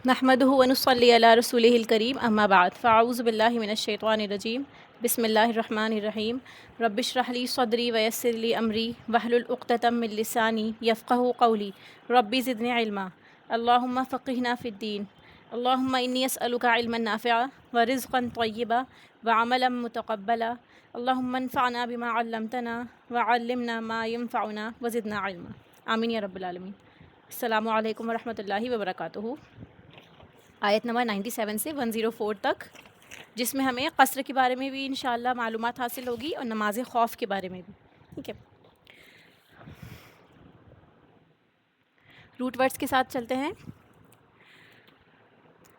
نحمده ونصلي على رسوله الكريم اما بعد فاعوذ بالله من الشیطان الرجیم بسم اللہ الرحمن الرحیم رب اشرح لي صدری ويسر لي امری واحلل عقدۃ من لسانی یفقهوا قولی رب زدنی علما اللهم فقهنا في الدین اللهم انی اسألک علما نافعا ورزقا طیبا وعملا متقبلا اللهم انفعنا بما علمتنا وعلمنا ما ينفعنا وزدنا علما آمین یا رب العالمین۔ السلام علیکم ورحمۃ اللہ وبرکاتہ۔ آیت نمبر 97 سے 104 تک، جس میں ہمیں قصر کے بارے میں بھی انشاءاللہ معلومات حاصل ہوگی اور نماز خوف کے بارے میں بھی، ٹھیک ہے۔ روٹ ورڈز کے ساتھ چلتے ہیں۔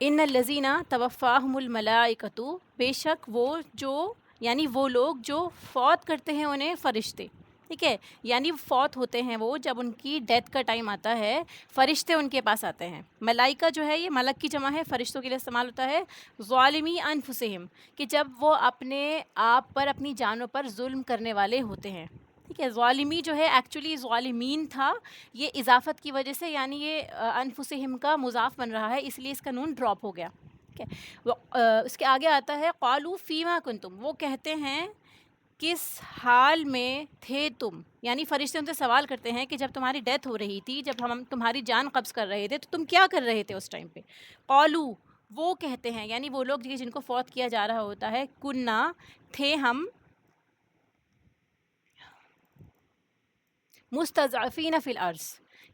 ان الذین توفاہم الملائکۃ، بے شک وہ جو یعنی وہ لوگ جو فوت کرتے ہیں انہیں فرشتے، ٹھیک ہے، یعنی فوت ہوتے ہیں وہ جب ان کی ڈیتھ کا ٹائم آتا ہے فرشتے ان کے پاس آتے ہیں۔ ملائکہ جو ہے یہ ملک کی جمع ہے، فرشتوں کے لیے استعمال ہوتا ہے۔ ظالمی انفسہم، کہ جب وہ اپنے آپ پر اپنی جانوں پر ظلم کرنے والے ہوتے ہیں، ٹھیک ہے۔ ظالمی جو ہے ایکچولی ظالمین تھا، یہ اضافت کی وجہ سے یعنی یہ انفسہم کا مضاف بن رہا ہے، اس لیے اس کا نون ڈراپ ہو گیا، ٹھیک ہے۔ اس کے آگے آتا ہے قالوا فیما کنتم، وہ کہتے ہیں کس حال میں تھے تم، یعنی فرشتے ان سے سوال کرتے ہیں کہ جب تمہاری ڈیتھ ہو رہی تھی، جب ہم تمہاری جان قبض کر رہے تھے تو تم کیا کر رہے تھے اس ٹائم پہ۔ قالو، وہ کہتے ہیں یعنی وہ لوگ جن کو فوت کیا جا رہا ہوتا ہے، کننا، تھے ہم، مستضعفین فی الارض،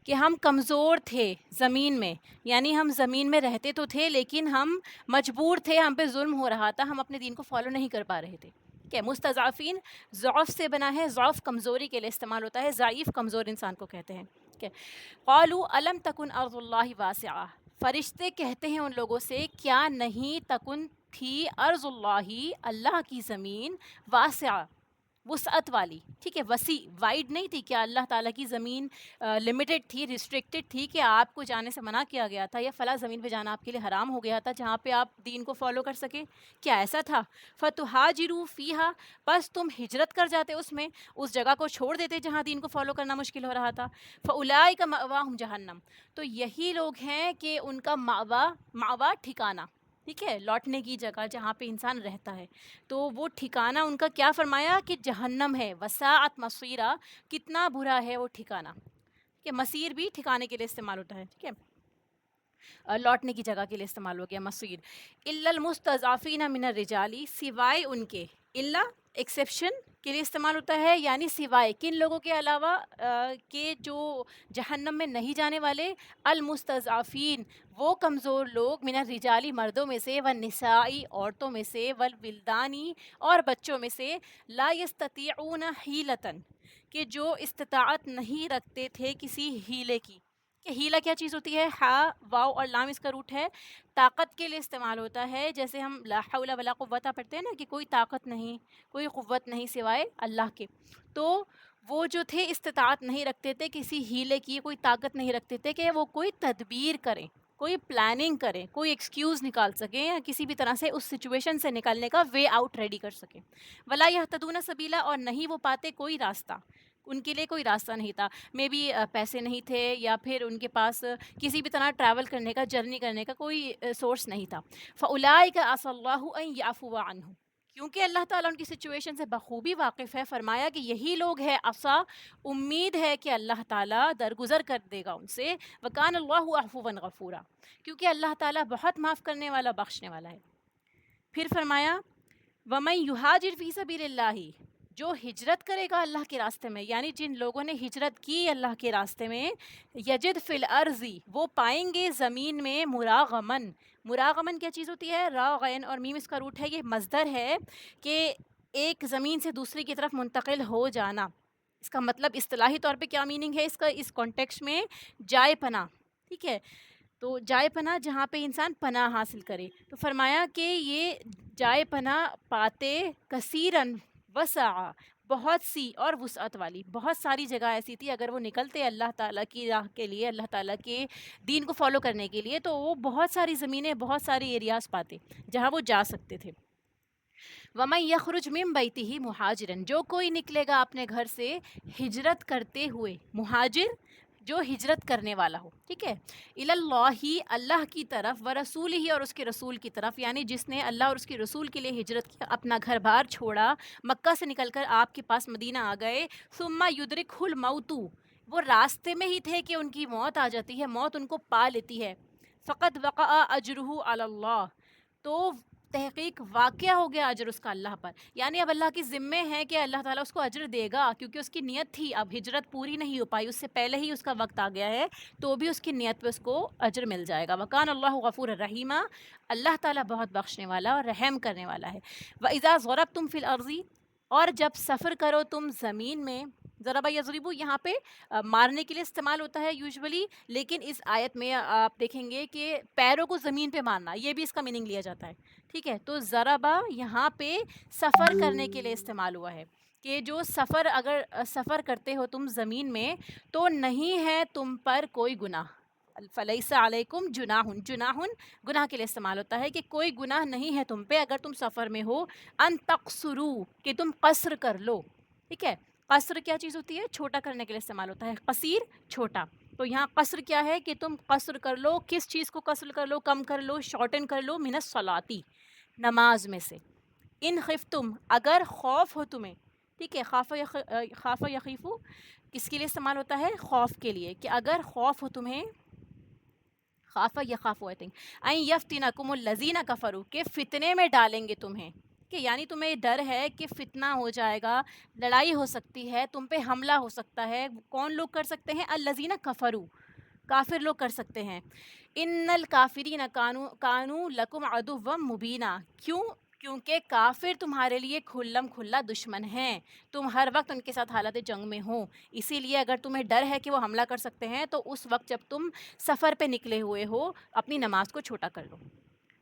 کہ ہم کمزور تھے زمین میں، یعنی ہم زمین میں رہتے تو تھے لیکن ہم مجبور تھے، ہم پہ ظلم ہو رہا تھا، ہم اپنے دین کو فالو نہیں کر پا رہے تھے، کہ مستضعفین ضعف سے بنا ہے، ضعف کمزوری کے لیے استعمال ہوتا ہے، ضعیف کمزور انسان کو کہتے ہیں، کہ قالوا الم تکن ارض اللہ واسعہ، فرشتے کہتے ہیں ان لوگوں سے کیا نہیں تکن تھی ارض اللہ، اللہ کی زمین، واسعہ، وسعت والی، ٹھیک ہے، وسیع، وائڈ نہیں تھی، کیا اللہ تعالیٰ کی زمین لمیٹڈ تھی، ریسٹرکٹڈ تھی، کہ آپ کو جانے سے منع کیا گیا تھا یا فلاں زمین پہ جانا آپ کے لیے حرام ہو گیا تھا جہاں پہ آپ دین کو فالو کر سکے، کیا ایسا تھا؟ فتہاجروا فیہا، بس تم ہجرت کر جاتے اس میں، اس جگہ کو چھوڑ دیتے جہاں دین کو فالو کرنا مشکل ہو رہا تھا۔ فاولئک مأواہم جہنم، تو یہی لوگ ہیں کہ ان کا مأوا ٹھکانہ، ٹھیک ہے، لوٹنے کی جگہ جہاں پہ انسان رہتا ہے، تو وہ ٹھکانہ ان کا کیا فرمایا کہ جہنم ہے، وساعت مصیرہ، کتنا برا ہے وہ ٹھکانہ، کہ مصیر بھی ٹھکانے کے لیے استعمال ہوتا ہے، ٹھیک ہے، لوٹنے کی جگہ کے لیے استعمال ہو گیا مصیر۔ الا المستضعفین من الرجال، سوائے ان کے، الا ایکسیپشن کے لیے استعمال ہوتا ہے، یعنی سوائے کن لوگوں کے علاوہ کہ جو جہنم میں نہیں جانے والے، المستضعفین، وہ کمزور لوگ، من الرجالی، مردوں میں سے، والنسائی، عورتوں میں سے، والولدانی، اور بچوں میں سے، لا یستطیعون حیلتن، کہ جو استطاعت نہیں رکھتے تھے کسی ہیلے کی، کہ ہیلہ کیا چیز ہوتی ہے، ہا واو اور لام اس کا روٹ ہے، طاقت کے لیے استعمال ہوتا ہے، جیسے ہم لا حول ولا قوت پڑھتے ہیں نا، کہ کوئی طاقت نہیں، کوئی قوت نہیں سوائے اللہ کے، تو وہ جو تھے استطاعت نہیں رکھتے تھے کسی ہیلے کی، کوئی طاقت نہیں رکھتے تھے کہ وہ کوئی تدبیر کریں، کوئی پلاننگ کریں، کوئی ایکسکیوز نکال سکیں یا کسی بھی طرح سے اس سچویشن سے نکلنے کا وے آؤٹ ریڈی کر سکیں۔ ولا یہتدون سبیلا، اور نہیں وہ پاتے کوئی راستہ، ان کے لیے کوئی راستہ نہیں تھا، مے بی پیسے نہیں تھے یا پھر ان کے پاس کسی بھی طرح ٹریول کرنے کا، جرنی کرنے کا کوئی سورس نہیں تھا۔ فاولئک عسى الله ان يعفو عنهم، کیونکہ اللہ تعالیٰ ان کی سچویشن سے بخوبی واقف ہے، فرمایا کہ یہی لوگ ہیں عصا، امید ہے کہ اللہ تعالیٰ درگزر کر دے گا ان سے، وکان اللہ عفوا غفورا، کیونکہ اللہ تعالیٰ بہت معاف کرنے والا، بخشنے والا ہے۔ پھر فرمایا وَمَن يُهَاجِرْ فِي سَبِيلِ اللَّهِ، جو ہجرت کرے گا اللہ کے راستے میں، یعنی جن لوگوں نے ہجرت کی اللہ کے راستے میں، یجد فی الارض، وہ پائیں گے زمین میں، مراغمن، مراغمن کیا چیز ہوتی ہے، را غین اور میم اس کا روٹ ہے، یہ مصدر ہے کہ ایک زمین سے دوسری کی طرف منتقل ہو جانا، اس کا مطلب اصطلاحی طور پہ کیا میننگ ہے اس کا، اس کانٹیکسٹ میں جائے پناہ، ٹھیک ہے، تو جائے پناہ جہاں پہ انسان پناہ حاصل کرے، تو فرمایا کہ یہ جائے پناہ پاتے، کثیرن وسع، بہت سی اور وسعت والی، بہت ساری جگہ ایسی تھی، اگر وہ نکلتے اللہ تعالیٰ کی راہ کے لیے، اللہ تعالیٰ کے دین کو فالو کرنے کے لیے، تو وہ بہت ساری زمینیں، بہت ساری ایریاز پاتے جہاں وہ جا سکتے تھے۔ وَمَن يَخْرُجْ مِن بَيْتِهِ مُهَاجِرًا، جو کوئی نکلے گا اپنے گھر سے ہجرت کرتے ہوئے، مہاجر جو ہجرت کرنے والا ہو، ٹھیک ہے، اللہ، اللہ کی طرف، و رسول ہی، اور اس کے رسول کی طرف، یعنی جس نے اللہ اور اس کے رسول کے لیے ہجرت کیا، اپنا گھر بار چھوڑا، مکہ سے نکل کر آپ کے پاس مدینہ آ گئے، ثم یدرکہ الموت، وہ راستے میں ہی تھے کہ ان کی موت آ جاتی ہے، موت ان کو پا لیتی ہے، فقط وقع اجرہ علی اللہ، تو تحقیق واقع ہو گیا اجر اس کا اللہ پر، یعنی اب اللہ کی ذمے ہے کہ اللہ تعالیٰ اس کو اجر دے گا، کیونکہ اس کی نیت تھی، اب ہجرت پوری نہیں ہو پائی، اس سے پہلے ہی اس کا وقت آ گیا ہے، تو بھی اس کی نیت پہ اس کو اجر مل جائے گا۔ وکان اللہ غفور الرحیمہ، اللہ تعالیٰ بہت بخشنے والا اور رحم کرنے والا ہے۔ وَإِذَا ضَرَبْتُمْ فِي الْأَرْضِ، اور جب سفر کرو تم زمین میں، ضربہ یضربو یہاں پہ مارنے کے لیے استعمال ہوتا ہے یوزولی، لیکن اس آیت میں آپ دیکھیں گے کہ پیروں کو زمین پہ مارنا، یہ بھی اس کا میننگ لیا جاتا ہے، ٹھیک ہے، تو ضربہ یہاں پہ سفر کرنے کے لیے استعمال ہوا ہے، کہ جو سفر، اگر سفر کرتے ہو تم زمین میں تو نہیں ہے تم پر کوئی گناہ، فلیس علیکم جناح، جناح گناہ کے لیے استعمال ہوتا ہے، کہ کوئی گناہ نہیں ہے تم پہ اگر تم سفر میں ہو، ان تقصرو، کہ تم قصر کر لو، ٹھیک ہے، قصر کیا چیز ہوتی ہے؟ چھوٹا کرنے کے لیے استعمال ہوتا ہے، قصیر چھوٹا، تو یہاں قصر کیا ہے کہ تم قصر کر لو، کس چیز کو قصر کر لو؟ کم کر لو، شارٹن کر لو، من الصلاتی، نماز میں سے، ان خفتم، اگر خوف ہو تمہیں، ٹھیک ہے، خاف یخیفو کس کے لیے استعمال ہوتا ہے؟ خوف کے لیے، کہ اگر خوف ہو تمہیں، خاف یخافو آئی تھنک، این یفتنکم الذین کفروا، کہ فتنے میں ڈالیں گے تمہیں، کہ یعنی تمہیں ڈر ہے کہ فتنہ ہو جائے گا، لڑائی ہو سکتی ہے، تم پہ حملہ ہو سکتا ہے، کون لوگ کر سکتے ہیں؟ الذین کفروا، کافر لوگ کر سکتے ہیں، ان الکافرین کانوا لکم عدوا مبینا، کیوں؟ کیونکہ کافر تمہارے لیے کھلم کھلا دشمن ہیں، تم ہر وقت ان کے ساتھ حالت جنگ میں ہو، اسی لیے اگر تمہیں ڈر ہے کہ وہ حملہ کر سکتے ہیں تو اس وقت جب تم سفر پہ نکلے ہوئے ہو اپنی نماز کو چھوٹا کر لو۔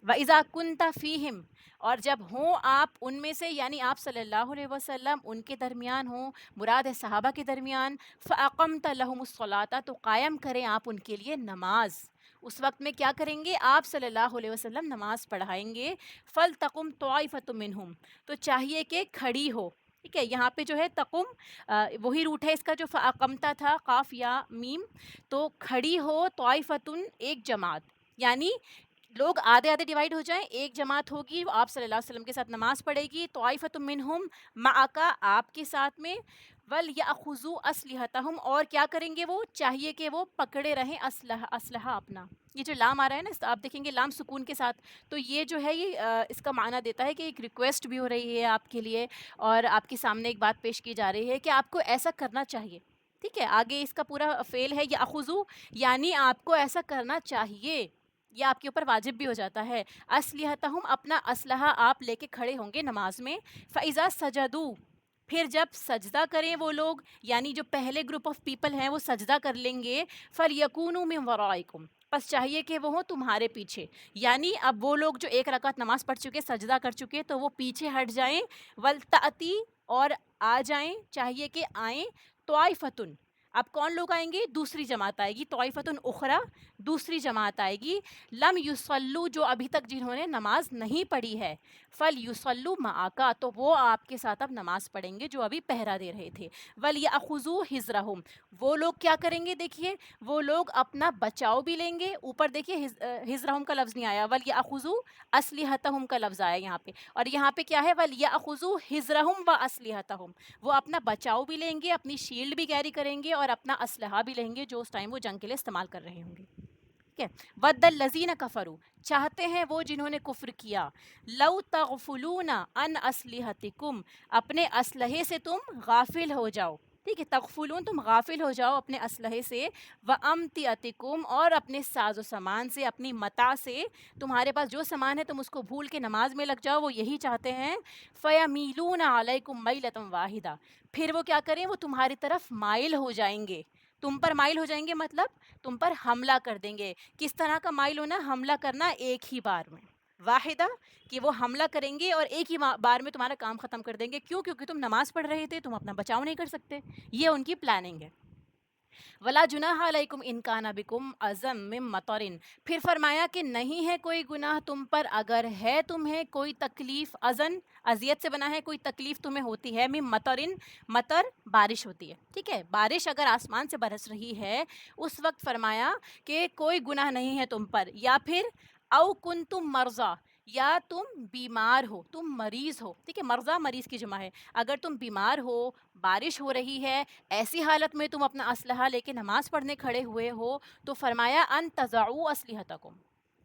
وَإِذَا كُنْتَ فِيهِمْ، اور جب ہوں آپ ان میں سے، یعنی آپ صلی اللہ علیہ وسلم ان کے درمیان ہوں، مراد ہے صحابہ کے درمیان، فَأَقَمْتَ لَهُمُ الصَّلَاةَ، تو قائم کریں آپ ان کے لیے نماز، اس وقت میں کیا کریں گے؟ آپ صلی اللہ علیہ وسلم نماز پڑھائیں گے، فَلْتَقُمْ طَائِفَةٌ مِّنْهُمْ، تو چاہیے کہ کھڑی ہو، ٹھیک ہے، یہاں پہ جو ہے تقم وہی روٹ ہے اس کا جو فَأَقَمْتَ تھا، قاف یا میم، تو کھڑی ہو طائفتن، ایک جماعت، یعنی لوگ آدھے آدھے ڈیوائیڈ ہو جائیں، ایک جماعت ہوگی آپ صلی اللہ علیہ وسلم کے ساتھ نماز پڑھے گی، طائفۃ منہم معکا، آپ کے ساتھ میں، ولیأخذوا اسلحتہم، اور کیا کریں گے؟ وہ چاہیے کہ وہ پکڑے رہیں اسلحہ اپنا، یہ جو لام آ رہا ہے نا آپ دیکھیں گے لام سکون کے ساتھ، تو یہ جو ہے یہ اس کا معنی دیتا ہے کہ ایک ریکویسٹ بھی ہو رہی ہے آپ کے لیے، اور آپ کے سامنے ایک بات پیش کی جا رہی ہے کہ آپ کو ایسا کرنا چاہیے، ٹھیک ہے، آگے اس کا پورا فعل ہے یأخذوا، یعنی آپ کو ایسا کرنا چاہیے، یہ آپ کے اوپر واجب بھی ہو جاتا ہے، اسلحتہم، اپنا اسلحہ آپ لے کے کھڑے ہوں گے نماز میں، فَإِذَا سَجَدُوا، پھر جب سجدہ کریں وہ لوگ، یعنی جو پہلے گروپ آف پیپل ہیں وہ سجدہ کر لیں گے، فَلْيَكُونُوا مِنْ وَرَائِكُمْ، بس چاہیے کہ وہ ہوں تمہارے پیچھے، یعنی اب وہ لوگ جو ایک رکعت نماز پڑھ چکے، سجدہ کر چکے، تو وہ پیچھے ہٹ جائیں، وَلْتَأْتِي، اور آ جائیں، چاہیے کہ آئیں، طائفتن، اب کون لوگ آئیں گے؟ دوسری جماعت آئے گی، طائفتن اخرى، دوسری جماعت آئے گی، لم یصلوا، جو ابھی تک جنہوں نے نماز نہیں پڑھی ہے، فلیصلوا معک، تو وہ آپ کے ساتھ اب نماز پڑھیں گے جو ابھی پہرا دے رہے تھے، ولیأخذوا حذرہم، وہ لوگ کیا کریں گے؟ دیکھیے وہ لوگ اپنا بچاؤ بھی لیں گے، اوپر دیکھیے حذرہم کا لفظ نہیں آیا، ولیأخذوا اسلحتہم کا لفظ آیا یہاں پہ، اور یہاں پہ کیا ہے؟ ولیأخذوا حذرہم واسلحتہم، وہ اپنا بچاؤ بھی لیں گے، اپنی شیلڈ بھی کیری کریں گے، اور اپنا اسلحہ بھی لیں گے جو اس ٹائم وہ جنگ کے لیے استعمال کر رہے ہوں گے، ٹھیک ہے، وَدَّ الَّذِينَ كَفَرُوا، چاہتے ہیں وہ جنہوں نے کفر کیا، لَوْ تَغْفُلُونَ عَنْ أَسْلِحَتِكُمْ، اپنے اسلحے سے تم غافل ہو جاؤ، ٹھیک ہے، تغفلون، تم غافل ہو جاؤ اپنے اسلحے سے، وَأَمْتِعَتِكُمْ، اور اپنے ساز و سامان سے، اپنی متاع سے، تمہارے پاس جو سامان ہے تم اس کو بھول کے نماز میں لگ جاؤ، وہ یہی چاہتے ہیں، فَيَمِيلُونَ عَلَيْكُمْ مَيْلَةً وَاحِدَةً، پھر وہ کیا کریں؟ وہ تمہاری طرف مائل ہو جائیں گے، تم پر مائل ہو جائیں گے، مطلب تم پر حملہ کر دیں گے، کس طرح کا مائل ہونا؟ حملہ کرنا ایک ہی بار میں، واحدہ، کہ وہ حملہ کریں گے اور ایک ہی بار میں تمہارا کام ختم کر دیں گے، کیوں؟ کیونکہ تم نماز پڑھ رہے تھے، تم اپنا بچاؤ نہیں کر سکتے، یہ ان کی پلاننگ ہے، ولا جناح علیکم ان کان بکم عزم من مطرن، پھر فرمایا کہ نہیں ہے کوئی گناہ تم پر اگر ہے تمہیں کوئی تکلیف، ازن اذیت سے بنا ہے، کوئی تکلیف تمہیں ہوتی ہے، من مطرن، مطر بارش ہوتی ہے، ٹھیک ہے، بارش اگر آسمان سے برس رہی ہے اس وقت فرمایا کہ کوئی گناہ نہیں ہے تم پر، یا پھر او کنتم مرضی، یا تم بیمار ہو، تم مریض ہو، ٹھیک ہے، مرضی مریض کی جمع ہے، اگر تم بیمار ہو، بارش ہو رہی ہے، ایسی حالت میں تم اپنا اسلحہ لے کے نماز پڑھنے کھڑے ہوئے ہو، تو فرمایا ان تضعوا اسلحتکم،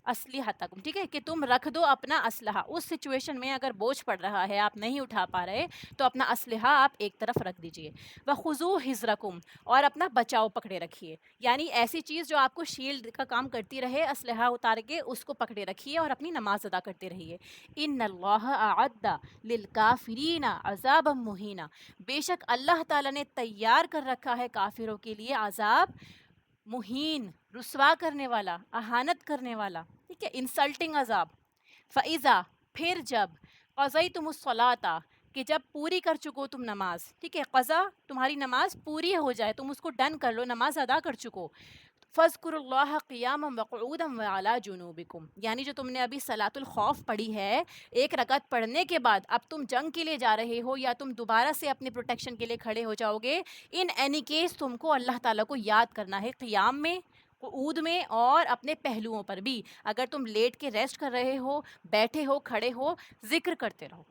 اسلحتکم، ٹھیک ہے، کہ تم رکھ دو اپنا اسلحہ، اس سچویشن میں اگر بوجھ پڑ رہا ہے، آپ نہیں اٹھا پا رہے، تو اپنا اسلحہ آپ ایک طرف رکھ دیجئے، وخذوا حذرکم، اور اپنا بچاؤ پکڑے رکھیے، یعنی ایسی چیز جو آپ کو شیلڈ کا کام کرتی رہے، اسلحہ اتار کے اس کو پکڑے رکھیے اور اپنی نماز ادا کرتے رہیے۔ ان اللہ اعد للکافرین عذابا مہینا، بے شک اللہ تعالیٰ نے تیار کر رکھا ہے کافروں کے لیے عذاب مہین، رسوا کرنے والا، اہانت کرنے والا، ٹھیک ہے، انسلٹنگ عذاب۔ فَإِذَا، پھر جب قضیتم الصلاۃ، کہ جب پوری کر چکو تم نماز، ٹھیک ہے، قضا تمہاری نماز پوری ہو جائے، تم اس کو ڈن کر لو، نماز ادا کر چکو، فَاذْكُرُوا اللَّهَ قِيَامًا وَقُعُودًا وَعَلَىٰ جُنُوبِكُمْ، یعنی جو تم نے ابھی صلاۃ الخوف پڑھی ہے، ایک رکعت پڑھنے کے بعد اب تم جنگ کے لیے جا رہے ہو یا تم دوبارہ سے اپنے پروٹیکشن کے لیے کھڑے ہو جاؤ گے، ان اینی کیس تم کو اللہ تعالیٰ کو یاد کرنا ہے، قیام میں، قعود میں، اور اپنے پہلوؤں پر بھی، اگر تم لیٹ کے ریسٹ کر رہے ہو، بیٹھے ہو، کھڑے ہو، ذکر کرتے رہو،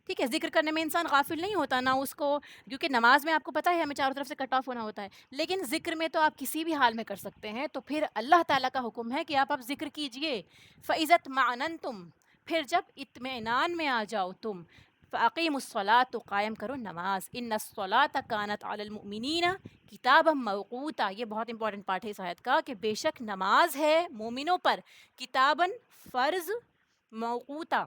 ٹھیک ہے، ذکر کرنے میں انسان غافل نہیں ہوتا نہ اس کو، کیونکہ نماز میں آپ کو پتہ ہے ہمیں چاروں طرف سے کٹ آف ہونا ہوتا ہے، لیکن ذکر میں تو آپ کسی بھی حال میں کر سکتے ہیں، تو پھر اللہ تعالیٰ کا حکم ہے کہ آپ اب ذکر کیجئے۔ فَإِذَا اطْمَأْنَنْتُمْ، پھر جب اطمینان میں آ جاؤ تم، فَأَقِیمُوا الصَّلَاةَ، تو قائم کرو نماز، إِنَّ الصَّلَاةَ كَانَتْ عَلَى الْمُؤْمِنِينَ کتابًا موقوتا، یہ بہت امپورٹنٹ پارٹ ہے اس آیت کا، کہ بے شک نماز ہے مومنوں پر کتاباً فرض، موقوتا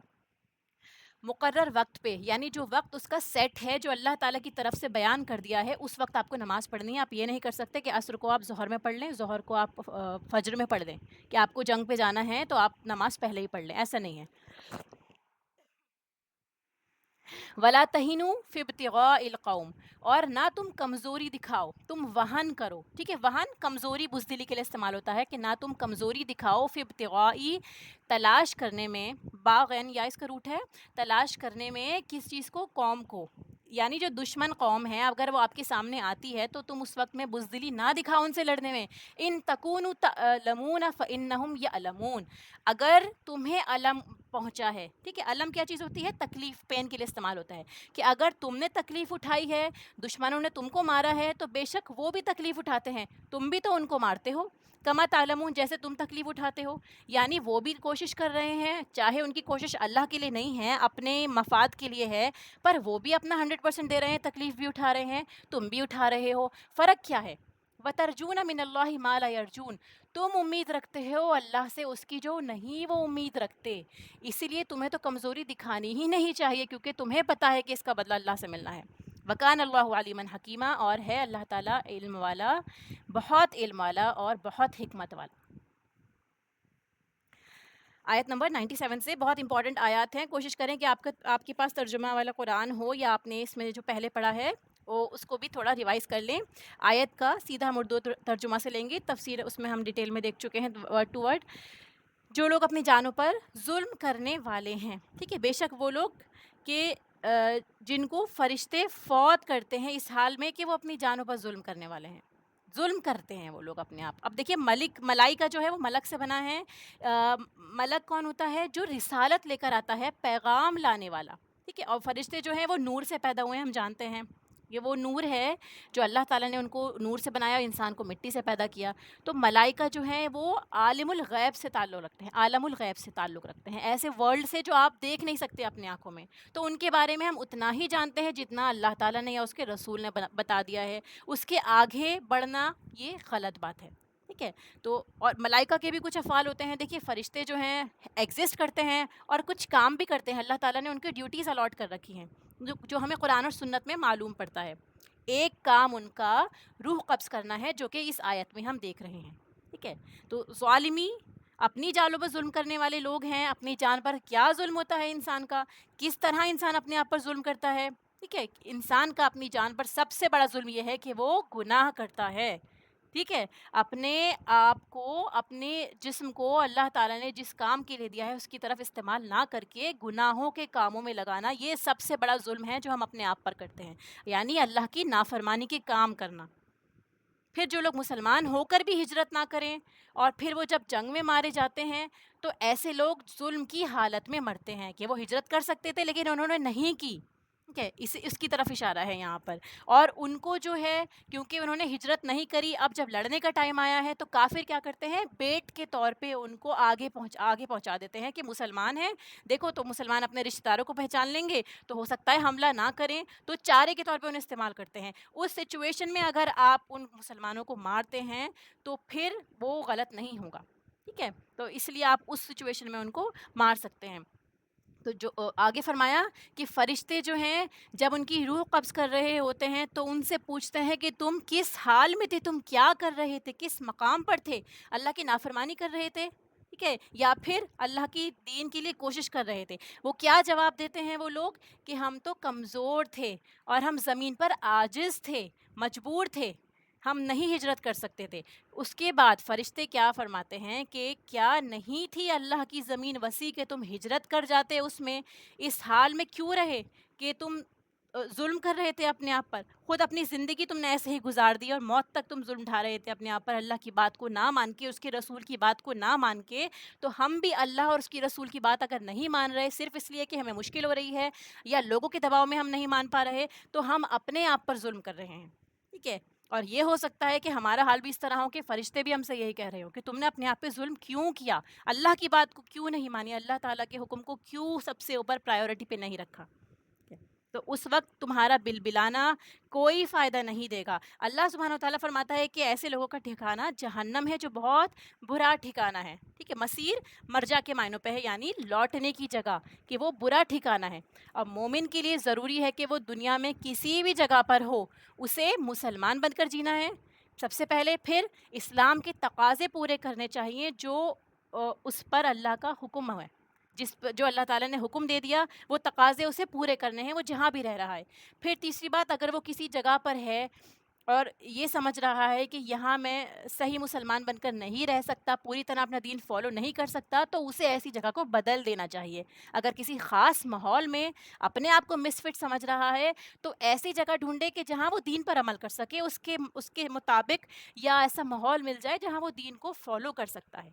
مقرر وقت پہ، یعنی جو وقت اس کا سیٹ ہے، جو اللہ تعالیٰ کی طرف سے بیان کر دیا ہے، اس وقت آپ کو نماز پڑھنی ہے۔ آپ یہ نہیں کر سکتے کہ عصر کو آپ ظہر میں پڑھ لیں، ظہر کو آپ فجر میں پڑھ لیں، کہ آپ کو جنگ پہ جانا ہے تو آپ نماز پہلے ہی پڑھ لیں، ایسا نہیں ہے۔ ولا تہینوا فی ابتغاء القوم، اور نہ تم کمزوری دکھاؤ، تم وہن کرو، ٹھیک ہے، وہن کمزوری بزدلی کے لیے استعمال ہوتا ہے، کہ نہ تم کمزوری دکھاؤ، فی ابتغائی تلاش کرنے میں، باغین یا اس کا روٹ ہے تلاش کرنے میں، کس چیز کو، قوم کو، یعنی جو دشمن قوم ہے اگر وہ آپ کے سامنے آتی ہے تو تم اس وقت میں بزدلی نہ دکھاؤ ان سے لڑنے میں۔ ان تکونوا تعلمون فانہم یعلمون، اگر تمہیں علم پہنچا ہے، ٹھیک ہے، علم کیا چیز ہوتی ہے، تکلیف، پین کے لیے استعمال ہوتا ہے، کہ اگر تم نے تکلیف اٹھائی ہے، دشمنوں نے تم کو مارا ہے، تو بے شک وہ بھی تکلیف اٹھاتے ہیں، تم بھی تو ان کو مارتے ہو، کما تعلمون، جیسے تم تکلیف اٹھاتے ہو، یعنی وہ بھی کوشش کر رہے ہیں، چاہے ان کی کوشش اللہ کے لیے نہیں ہے، اپنے مفاد کے لیے ہے، پر وہ بھی اپنا 100% دے رہے ہیں، تکلیف بھی اٹھا رہے ہیں، تم بھی اٹھا رہے ہو، فرق کیا ہے؟ وَتَرْجُونَ مِنَ اللَّهِ مَا لَا يَرْجُونَ، تم امید رکھتے ہو اللہ سے اس کی جو نہیں وہ امید رکھتے، اسی لیے تمہیں تو کمزوری دکھانی ہی نہیں چاہیے، کیونکہ تمہیں پتہ ہے کہ اس کا بدلہ اللہ سے ملنا ہے۔ وَكَانَ اللَّهُ عَلِيمًا حَكِيمًا، اور ہے اللہ تعالیٰ علم والا، بہت علم والا اور بہت حکمت والا۔ آیت نمبر 97 سے بہت امپورٹنٹ آیات ہیں، کوشش کریں کہ آپ کے پاس ترجمہ والا قرآن ہو، یا آپ نے اس میں جو پہلے پڑھا ہے وہ اس کو بھی تھوڑا ریوائز کر لیں۔ آیت کا سیدھا ہم اردو ترجمہ سے لیں گے، تفسیر اس میں ہم ڈیٹیل میں دیکھ چکے ہیں ورڈ ٹو ورڈ۔ جو لوگ اپنی جانوں پر ظلم کرنے والے ہیں، ٹھیک ہے، بے شک وہ لوگ کہ جن کو فرشتے فوت کرتے ہیں اس حال میں کہ وہ اپنی جانوں پر ظلم کرنے والے ہیں، ظلم کرتے ہیں وہ لوگ اپنے آپ۔ اب دیکھیے ملائکہ جو ہے وہ ملک سے بنا ہے، ملک کون ہوتا ہے؟ جو رسالت لے کر آتا ہے، پیغام لانے والا، ٹھیک ہے، اور فرشتے جو ہیں وہ نور سے پیدا ہوئے ہیں، ہم جانتے ہیں یہ وہ نور ہے جو اللہ تعالیٰ نے ان کو نور سے بنایا، انسان کو مٹی سے پیدا کیا۔ تو ملائکہ جو ہیں وہ عالم الغیب سے تعلق رکھتے ہیں، عالم الغیب سے تعلق رکھتے ہیں، ایسے ورلڈ سے جو آپ دیکھ نہیں سکتے اپنی آنکھوں میں، تو ان کے بارے میں ہم اتنا ہی جانتے ہیں جتنا اللہ تعالیٰ نے یا اس کے رسول نے بتا دیا ہے، اس کے آگے بڑھنا یہ غلط بات ہے، ٹھیک ہے۔ تو اور ملائکہ کے بھی کچھ افعال ہوتے ہیں، دیکھیے فرشتے جو ہیں ایگزسٹ کرتے ہیں اور کچھ کام بھی کرتے ہیں، اللہ تعالیٰ نے ان کی ڈیوٹیز الاٹ کر رکھی ہیں، جو ہمیں قرآن اور سنت میں معلوم پڑتا ہے۔ ایک کام ان کا روح قبض کرنا ہے، جو کہ اس آیت میں ہم دیکھ رہے ہیں، ٹھیک ہے۔ تو ظالمی اپنی جانوں پر ظلم کرنے والے لوگ ہیں، اپنی جان پر کیا ظلم ہوتا ہے انسان کا، کس طرح انسان اپنے آپ پر ظلم کرتا ہے، ٹھیک ہے۔ انسان کا اپنی جان پر سب سے بڑا ظلم یہ ہے کہ وہ گناہ کرتا ہے، ٹھیک ہے؟ اپنے آپ کو، اپنے جسم کو اللہ تعالیٰ نے جس کام کے لیے دیا ہے اس کی طرف استعمال نہ کر کے گناہوں کے کاموں میں لگانا، یہ سب سے بڑا ظلم ہے جو ہم اپنے آپ پر کرتے ہیں، یعنی اللہ کی نافرمانی کے کام کرنا۔ پھر جو لوگ مسلمان ہو کر بھی ہجرت نہ کریں اور پھر وہ جب جنگ میں مارے جاتے ہیں تو ایسے لوگ ظلم کی حالت میں مرتے ہیں کہ وہ ہجرت کر سکتے تھے لیکن انہوں نے نہیں کی۔ ٹھیک ہے، اس کی طرف اشارہ ہے یہاں پر۔ اور ان کو جو ہے، کیونکہ انہوں نے ہجرت نہیں کری، اب جب لڑنے کا ٹائم آیا ہے تو کافر کیا کرتے ہیں، بیٹ کے طور پہ ان کو آگے پہنچا دیتے ہیں کہ مسلمان ہیں، دیکھو تو مسلمان اپنے رشتہ داروں کو پہچان لیں گے تو ہو سکتا ہے حملہ نہ کریں، تو چارے کے طور پہ انہیں استعمال کرتے ہیں۔ اس سچویشن میں اگر آپ ان مسلمانوں کو مارتے ہیں تو پھر وہ غلط نہیں ہوگا، ٹھیک ہے؟ تو اس لیے آپ اس سچویشن میں ان کو مار سکتے ہیں۔ تو جو آگے فرمایا کہ فرشتے جو ہیں جب ان کی روح قبض کر رہے ہوتے ہیں تو ان سے پوچھتے ہیں کہ تم کس حال میں تھے، تم کیا کر رہے تھے، کس مقام پر تھے، اللہ کی نافرمانی کر رہے تھے، ٹھیک ہے، یا پھر اللہ کی دین کے لیے کوشش کر رہے تھے؟ وہ کیا جواب دیتے ہیں وہ لوگ کہ ہم تو کمزور تھے اور ہم زمین پر عاجز تھے، مجبور تھے، ہم نہیں ہجرت کر سکتے تھے۔ اس کے بعد فرشتے کیا فرماتے ہیں کہ کیا نہیں تھی اللہ کی زمین وسیع کہ تم ہجرت کر جاتے، اس میں اس حال میں کیوں رہے کہ تم ظلم کر رہے تھے اپنے آپ پر، خود اپنی زندگی تم نے ایسے ہی گزار دی اور موت تک تم ظلم ڈھا رہے تھے اپنے آپ پر، اللہ کی بات کو نہ مان کے، اس کے رسول کی بات کو نہ مان کے۔ تو ہم بھی اللہ اور اس کی رسول کی بات اگر نہیں مان رہے صرف اس لیے کہ ہمیں مشکل ہو رہی ہے یا لوگوں کے دباؤ میں ہم نہیں مان پا رہے، تو ہم اپنے آپ پر ظلم کر رہے ہیں، ٹھیک ہے؟ اور یہ ہو سکتا ہے کہ ہمارا حال بھی اس طرح ہو کہ فرشتے بھی ہم سے یہی کہہ رہے ہو کہ تم نے اپنے آپ پہ ظلم کیوں کیا، اللہ کی بات کو کیوں نہیں مانی، اللہ تعالیٰ کے حکم کو کیوں سب سے اوپر پرائیورٹی پہ نہیں رکھا۔ تو اس وقت تمہارا بلبلانا کوئی فائدہ نہیں دے گا۔ اللہ سبحانہ و تعالیٰ فرماتا ہے کہ ایسے لوگوں کا ٹھکانہ جہنم ہے جو بہت برا ٹھکانہ ہے، ٹھیک ہے؟ مسیر مرجع کے معنوں پہ ہے، یعنی لوٹنے کی جگہ، کہ وہ برا ٹھکانہ ہے۔ اب مومن کے لیے ضروری ہے کہ وہ دنیا میں کسی بھی جگہ پر ہو اسے مسلمان بن کر جینا ہے سب سے پہلے، پھر اسلام کے تقاضے پورے کرنے چاہیے جو اس پر اللہ کا حکم ہے، جو اللہ تعالیٰ نے حکم دے دیا وہ تقاضے اسے پورے کرنے ہیں، وہ جہاں بھی رہ رہا ہے۔ پھر تیسری بات، اگر وہ کسی جگہ پر ہے اور یہ سمجھ رہا ہے کہ یہاں میں صحیح مسلمان بن کر نہیں رہ سکتا، پوری طرح اپنا دین فالو نہیں کر سکتا، تو اسے ایسی جگہ کو بدل دینا چاہیے۔ اگر کسی خاص ماحول میں اپنے آپ کو مس فٹ سمجھ رہا ہے تو ایسی جگہ ڈھونڈے کہ جہاں وہ دین پر عمل کر سکے، اس کے مطابق، یا ایسا ماحول مل جائے جہاں وہ دین کو فالو کر سکتا ہے۔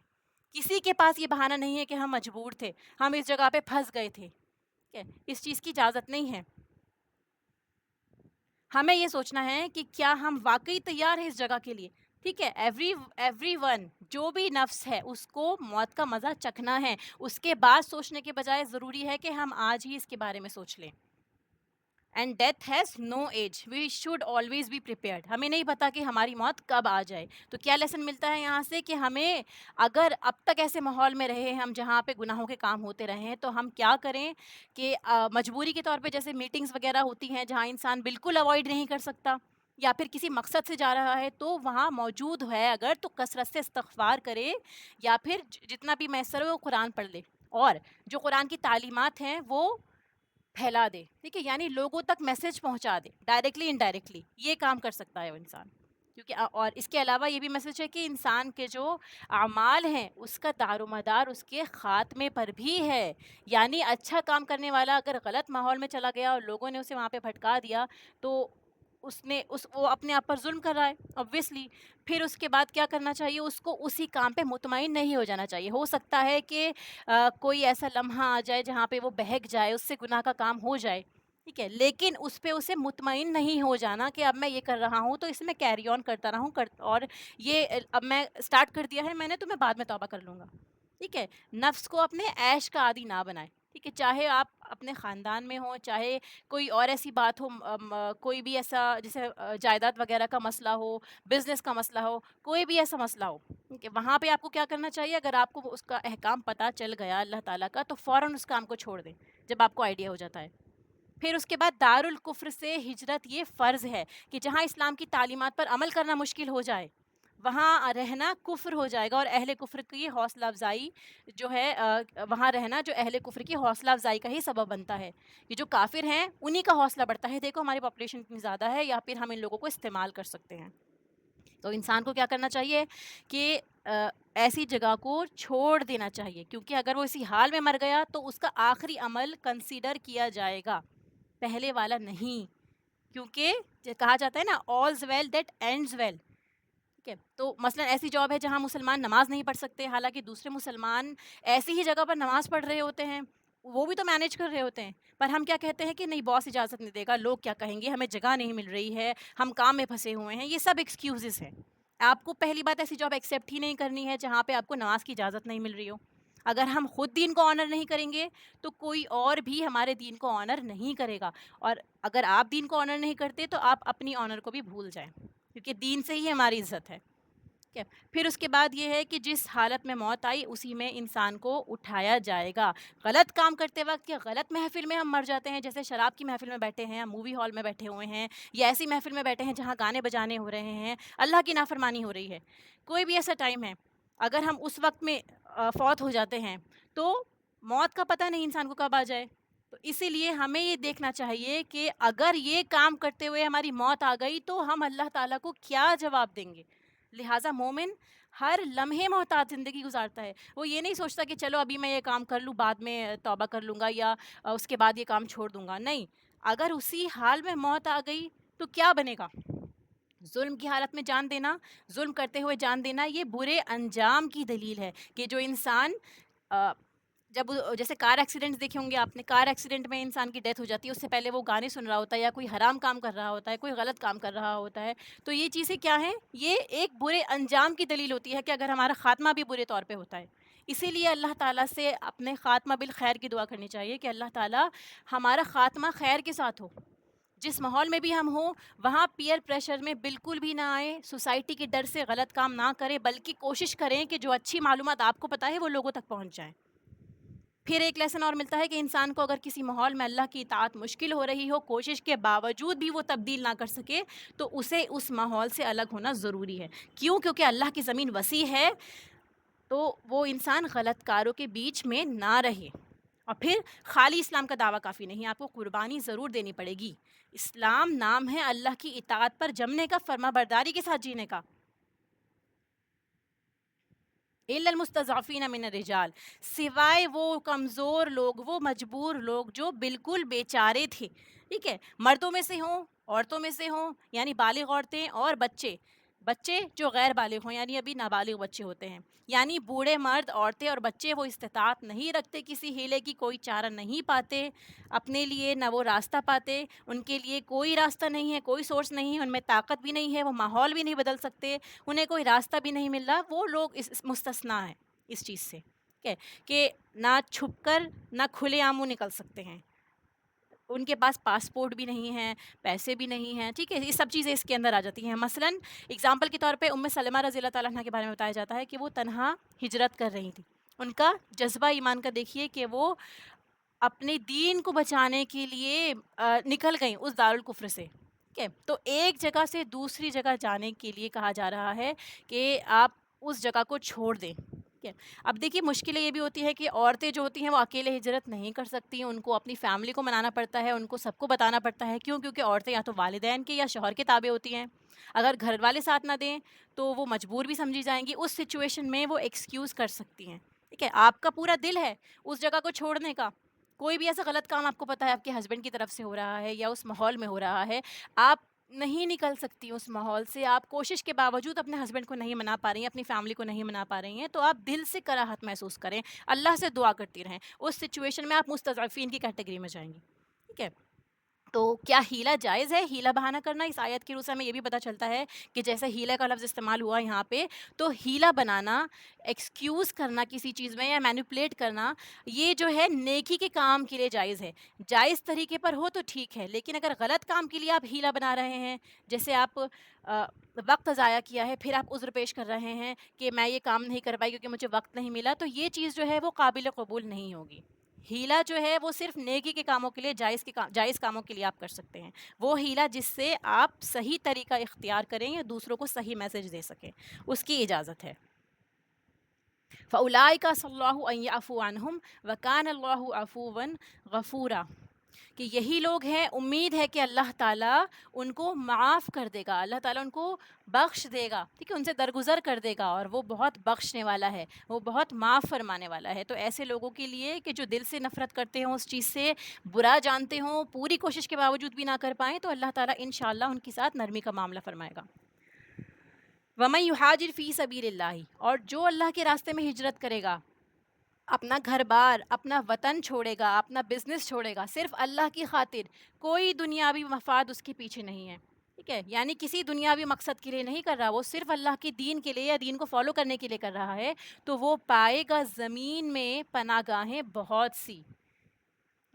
کسی کے پاس یہ بہانہ نہیں ہے کہ ہم مجبور تھے، ہم اس جگہ پہ پھنس گئے تھے، ٹھیک ہے؟ اس چیز کی اجازت نہیں ہے۔ ہمیں یہ سوچنا ہے کہ کیا ہم واقعی تیار ہیں اس جگہ کے لیے، ٹھیک ہے؟ ایوری ون، جو بھی نفس ہے اس کو موت کا مزہ چکھنا ہے، اس کے بعد سوچنے کے بجائے ضروری ہے کہ ہم آج ہی اس کے بارے میں سوچ لیں۔ And death has no age, we should always be prepared. ہمیں نہیں پتا کہ ہماری موت کب آ جائے۔ تو کیا لیسن ملتا ہے یہاں سے کہ ہمیں اگر اب تک ایسے ماحول میں رہے ہم جہاں پہ گناہوں کے کام ہوتے رہے ہیں تو ہم کیا کریں کہ مجبوری کے طور پہ جیسے میٹنگز وغیرہ ہوتی ہیں جہاں انسان بالکل اوائڈ نہیں کر سکتا، یا پھر کسی مقصد سے جا رہا ہے تو وہاں موجود ہے اگر تو کثرت سے استغفار کرے، یا پھر جتنا بھی میسر ہو وہ قرآن پڑھ لے، اور جو قرآن کی تعلیمات ہیں وہ پھیلا دے، ٹھیک ہے؟ یعنی لوگوں تک میسج پہنچا دے، ڈائریکٹلی انڈائریکٹلی یہ کام کر سکتا ہے وہ انسان، کیونکہ اور اس کے علاوہ یہ بھی میسج ہے کہ انسان کے جو اعمال ہیں اس کا دار و مدار اس کے خاتمے پر بھی ہے، یعنی اچھا کام کرنے والا اگر غلط ماحول میں چلا گیا اور لوگوں نے اسے وہاں پہ بھٹکا دیا تو وہ اپنے آپ پر ظلم کر رہا ہے obviously۔ پھر اس کے بعد کیا کرنا چاہیے، اس کو اسی کام پہ مطمئن نہیں ہو جانا چاہیے۔ ہو سکتا ہے کہ کوئی ایسا لمحہ آ جائے جہاں پہ وہ بہک جائے، اس سے گناہ کا کام ہو جائے، ٹھیک ہے، لیکن اس پہ اسے مطمئن نہیں ہو جانا کہ اب میں یہ کر رہا ہوں تو اس میں کیری آن کرتا رہوں اور یہ اب میں اسٹارٹ کر دیا ہے میں نے تو میں بعد میں توبہ کر لوں گا، ٹھیک ہے؟ نفس کو اپنے عیش کا عادی نہ بنائے، ٹھیک ہے؟ چاہے آپ اپنے خاندان میں ہوں، چاہے کوئی اور ایسی بات ہو، کوئی بھی ایسا جیسے جائیداد وغیرہ کا مسئلہ ہو، بزنس کا مسئلہ ہو، کوئی بھی ایسا مسئلہ ہو، ٹھیک ہے؟ وہاں پہ آپ کو کیا کرنا چاہیے، اگر آپ کو اس کا احکام پتہ چل گیا اللہ تعالیٰ کا تو فوراً اس کام کو چھوڑ دیں جب آپ کو آئیڈیا ہو جاتا ہے۔ پھر اس کے بعد دار الکفر سے ہجرت یہ فرض ہے کہ جہاں اسلام کی تعلیمات پر عمل کرنا مشکل ہو جائے وہاں رہنا کفر ہو جائے گا، اور اہل کفر کی حوصلہ افزائی جو ہے وہاں رہنا جو اہل کفر کی حوصلہ افزائی کا ہی سبب بنتا ہے۔ یہ جو کافر ہیں انہی کا حوصلہ بڑھتا ہے، دیکھو ہماری پاپولیشن اتنی زیادہ ہے، یا پھر ہم ان لوگوں کو استعمال کر سکتے ہیں۔ تو انسان کو کیا کرنا چاہیے کہ ایسی جگہ کو چھوڑ دینا چاہیے، کیونکہ اگر وہ اسی حال میں مر گیا تو اس کا آخری عمل کنسیڈر کیا جائے گا، پہلے والا نہیں، کیونکہ کہا جاتا ہے نا all's well that ends well. ٹھیک ہے، تو مثلا ایسی جاب ہے جہاں مسلمان نماز نہیں پڑھ سکتے، حالانکہ دوسرے مسلمان ایسی ہی جگہ پر نماز پڑھ رہے ہوتے ہیں، وہ بھی تو مینیج کر رہے ہوتے ہیں، پر ہم کیا کہتے ہیں کہ نہیں باس اجازت نہیں دے گا، لوگ کیا کہیں گے، ہمیں جگہ نہیں مل رہی ہے، ہم کام میں پھنسے ہوئے ہیں. یہ سب ایکسکیوزز ہیں. آپ کو پہلی بات ایسی جاب ایکسیپٹ ہی نہیں کرنی ہے جہاں پہ آپ کو نماز کی اجازت نہیں مل رہی ہو. اگر ہم خود دین کو آنر نہیں کریں گے تو کوئی اور بھی ہمارے دین کو آنر نہیں کرے گا، اور اگر آپ دین کو آنر نہیں کرتے تو آپ اپنی آنر کو بھی بھول جائیں، کیونکہ دین سے ہی ہماری عزت ہے. ٹھیک ہے، پھر اس کے بعد یہ ہے کہ جس حالت میں موت آئی اسی میں انسان کو اٹھایا جائے گا. غلط کام کرتے وقت یا غلط محفل میں ہم مر جاتے ہیں، جیسے شراب کی محفل میں بیٹھے ہیں، مووی ہال میں بیٹھے ہوئے ہیں، یا ایسی محفل میں بیٹھے ہیں جہاں گانے بجانے ہو رہے ہیں، اللہ کی نافرمانی ہو رہی ہے، کوئی بھی ایسا ٹائم ہے، اگر ہم اس وقت میں فوت ہو جاتے ہیں تو موت کا پتہ نہیں انسان کو کب آ جائے. تو اسی لیے ہمیں یہ دیکھنا چاہیے کہ اگر یہ کام کرتے ہوئے ہماری موت آ گئی تو ہم اللہ تعالیٰ کو کیا جواب دیں گے. لہٰذا مومن ہر لمحے محتاط زندگی گزارتا ہے. وہ یہ نہیں سوچتا کہ چلو ابھی میں یہ کام کر لوں، بعد میں توبہ کر لوں گا، یا اس کے بعد یہ کام چھوڑ دوں گا. نہیں، اگر اسی حال میں موت آ گئی تو کیا بنے گا؟ ظلم کی حالت میں جان دینا، ظلم کرتے ہوئے جان دینا، یہ برے انجام کی دلیل ہے. کہ جو انسان جب جیسے کار ایکسیڈنٹ دیکھے ہوں گے آپ نے، کار ایکسیڈنٹ میں انسان کی ڈیتھ ہو جاتی ہے، اس سے پہلے وہ گانے سن رہا ہوتا ہے، یا کوئی حرام کام کر رہا ہوتا ہے، کوئی غلط کام کر رہا ہوتا ہے. تو یہ چیزیں کیا ہیں؟ یہ ایک برے انجام کی دلیل ہوتی ہے کہ اگر ہمارا خاتمہ بھی برے طور پہ ہوتا ہے. اسی لیے اللہ تعالیٰ سے اپنے خاتمہ بالخیر کی دعا کرنی چاہیے کہ اللہ تعالیٰ ہمارا خاتمہ خیر کے ساتھ ہو. جس ماحول میں بھی ہم ہوں وہاں پیئر پریشر میں بالکل بھی نہ آئیں، سوسائٹی کے ڈر سے غلط کام نہ کریں، بلکہ کوشش کریں کہ جو اچھی معلومات آپ کو پتہ ہے وہ لوگوں تک پہنچ جائیں. پھر ایک لیسن اور ملتا ہے کہ انسان کو اگر کسی ماحول میں اللہ کی اطاعت مشکل ہو رہی ہو، کوشش کے باوجود بھی وہ تبدیل نہ کر سکے، تو اسے اس ماحول سے الگ ہونا ضروری ہے. کیوں؟ کیونکہ اللہ کی زمین وسیع ہے، تو وہ انسان غلط کاروں کے بیچ میں نہ رہے. اور پھر خالی اسلام کا دعویٰ کافی نہیں، آپ کو قربانی ضرور دینی پڑے گی. اسلام نام ہے اللہ کی اطاعت پر جمنے کا، فرما برداری کے ساتھ جینے کا. الا المستضعفین من الرجال، سوائے وہ کمزور لوگ، وہ مجبور لوگ جو بالکل بیچارے تھے. ٹھیک ہے، مردوں میں سے ہوں، عورتوں میں سے ہوں، یعنی بالغ عورتیں اور بچے، بچے جو غیر بالغ ہوں یعنی ابھی نابالغ بچے ہوتے ہیں، یعنی بوڑھے مرد، عورتیں اور بچے وہ استطاعت نہیں رکھتے، کسی ہیلے کی کوئی چارہ نہیں پاتے اپنے لیے، نہ وہ راستہ پاتے، ان کے لیے کوئی راستہ نہیں ہے، کوئی سورس نہیں ہے، ان میں طاقت بھی نہیں ہے، وہ ماحول بھی نہیں بدل سکتے، انہیں کوئی راستہ بھی نہیں مل رہا. وہ لوگ اس مستثنیٰ ہیں اس چیز سے. ٹھیک ہے، کہ نہ چھپ کر نہ کھلے عام وہ نکل سکتے ہیں، ان کے پاس پاسپورٹ بھی نہیں ہے، پیسے بھی نہیں ہیں. ٹھیک ہے، یہ سب چیزیں اس کے اندر آ جاتی ہیں. مثلاً اگزامپل کے طور پہ سلمہ رضی اللہ تعالیٰ عنہ کے بارے میں بتایا جاتا ہے کہ وہ تنہا ہجرت کر رہی تھی. ان کا جذبہ ایمان کا دیکھیے کہ وہ اپنے دین کو بچانے کے لیے نکل گئیں اس دارالکفر سے. ٹھیک ہے، تو ایک جگہ سے دوسری جگہ جانے کے لیے کہا جا رہا ہے کہ آپ اس جگہ کو چھوڑ دیں. ٹھیک ہے، اب دیکھیے مشکلیں یہ بھی ہوتی ہے کہ عورتیں جو ہوتی ہیں وہ اکیلے ہجرت نہیں کر سکتی، ان کو اپنی فیملی کو منانا پڑتا ہے، ان کو سب کو بتانا پڑتا ہے. کیوں؟ کیونکہ عورتیں یا تو والدین کے یا شوہر کے تابع ہوتی ہیں. اگر گھر والے ساتھ نہ دیں تو وہ مجبور بھی سمجھی جائیں گی. اس سچویشن میں وہ ایکسکیوز کر سکتی ہیں. ٹھیک ہے، آپ کا پورا دل ہے اس جگہ کو چھوڑنے کا، کوئی بھی ایسا غلط کام آپ کو پتہ ہے آپ کے ہسبینڈ کی طرف سے ہو رہا ہے یا اس ماحول میں ہو رہا ہے، آپ نہیں نکل سکتی اس ماحول سے، آپ کوشش کے باوجود اپنے ہسبینڈ کو نہیں منا پا رہی ہیں، اپنی فیملی کو نہیں منا پا رہی ہیں، تو آپ دل سے کراہت محسوس کریں، اللہ سے دعا کرتی رہیں. اس سچویشن میں آپ مستضعفین کی کیٹیگری میں جائیں گی. ٹھیک ہے، تو کیا ہیلا جائز ہے؟ ہیلا بہانہ کرنا؟ اس آیت کی روح سے ہمیں یہ بھی پتہ چلتا ہے کہ جیسے ہیلا کا لفظ استعمال ہوا یہاں پہ، تو ہیلا بنانا، ایکسکیوز کرنا کسی چیز میں یا مینیپولیٹ کرنا، یہ جو ہے نیکی کے کام کے لیے جائز ہے. جائز طریقے پر ہو تو ٹھیک ہے، لیکن اگر غلط کام کے لیے آپ ہیلا بنا رہے ہیں، جیسے آپ وقت ضائع کیا ہے پھر آپ عذر پیش کر رہے ہیں کہ میں یہ کام نہیں کر پائی کیونکہ مجھے وقت نہیں ملا، تو یہ چیز جو ہے وہ قابل قبول نہیں ہوگی. ہیلا جو ہے وہ صرف نیکی کے کاموں کے لیے، جائز کاموں کے لیے آپ کر سکتے ہیں. وہ ہیلا جس سے آپ صحیح طریقہ اختیار کریں یا دوسروں کو صحیح میسج دے سکیں، اس کی اجازت ہے. فَأُولَٰئِکَ عَسَى اللَّهُ أَن يَعْفُوَ عَنْهُمْ وَكَانَ اللَّهُ عَفُوًّا غَفُورًا. کہ یہی لوگ ہیں، امید ہے کہ اللہ تعالیٰ ان کو معاف کر دے گا، اللہ تعالیٰ ان کو بخش دے گا، ٹھیک ہے، ان سے درگزر کر دے گا، اور وہ بہت بخشنے والا ہے، وہ بہت معاف فرمانے والا ہے۔ تو ایسے لوگوں کے لیے کہ جو دل سے نفرت کرتے ہوں، اس چیز سے برا جانتے ہوں، پوری کوشش کے باوجود بھی نہ کر پائیں، تو اللہ تعالیٰ انشاءاللہ ان کے ساتھ نرمی کا معاملہ فرمائے گا۔ وَمَن يُحَاجِرْ فِي سَبِيلِ اللّٰہِ، اور جو اللہ کے راستے میں ہجرت کرے گا، اپنا گھر بار، اپنا وطن چھوڑے گا، اپنا بزنس چھوڑے گا، صرف اللہ کی خاطر، کوئی دنیاوی مفاد اس کے پیچھے نہیں ہے، ٹھیک ہے، یعنی کسی دنیاوی مقصد کے لیے نہیں کر رہا، وہ صرف اللہ کے دین کے لیے یا دین کو فالو کرنے کے لیے کر رہا ہے، تو وہ پائے گا زمین میں پناہ گاہیں بہت سی۔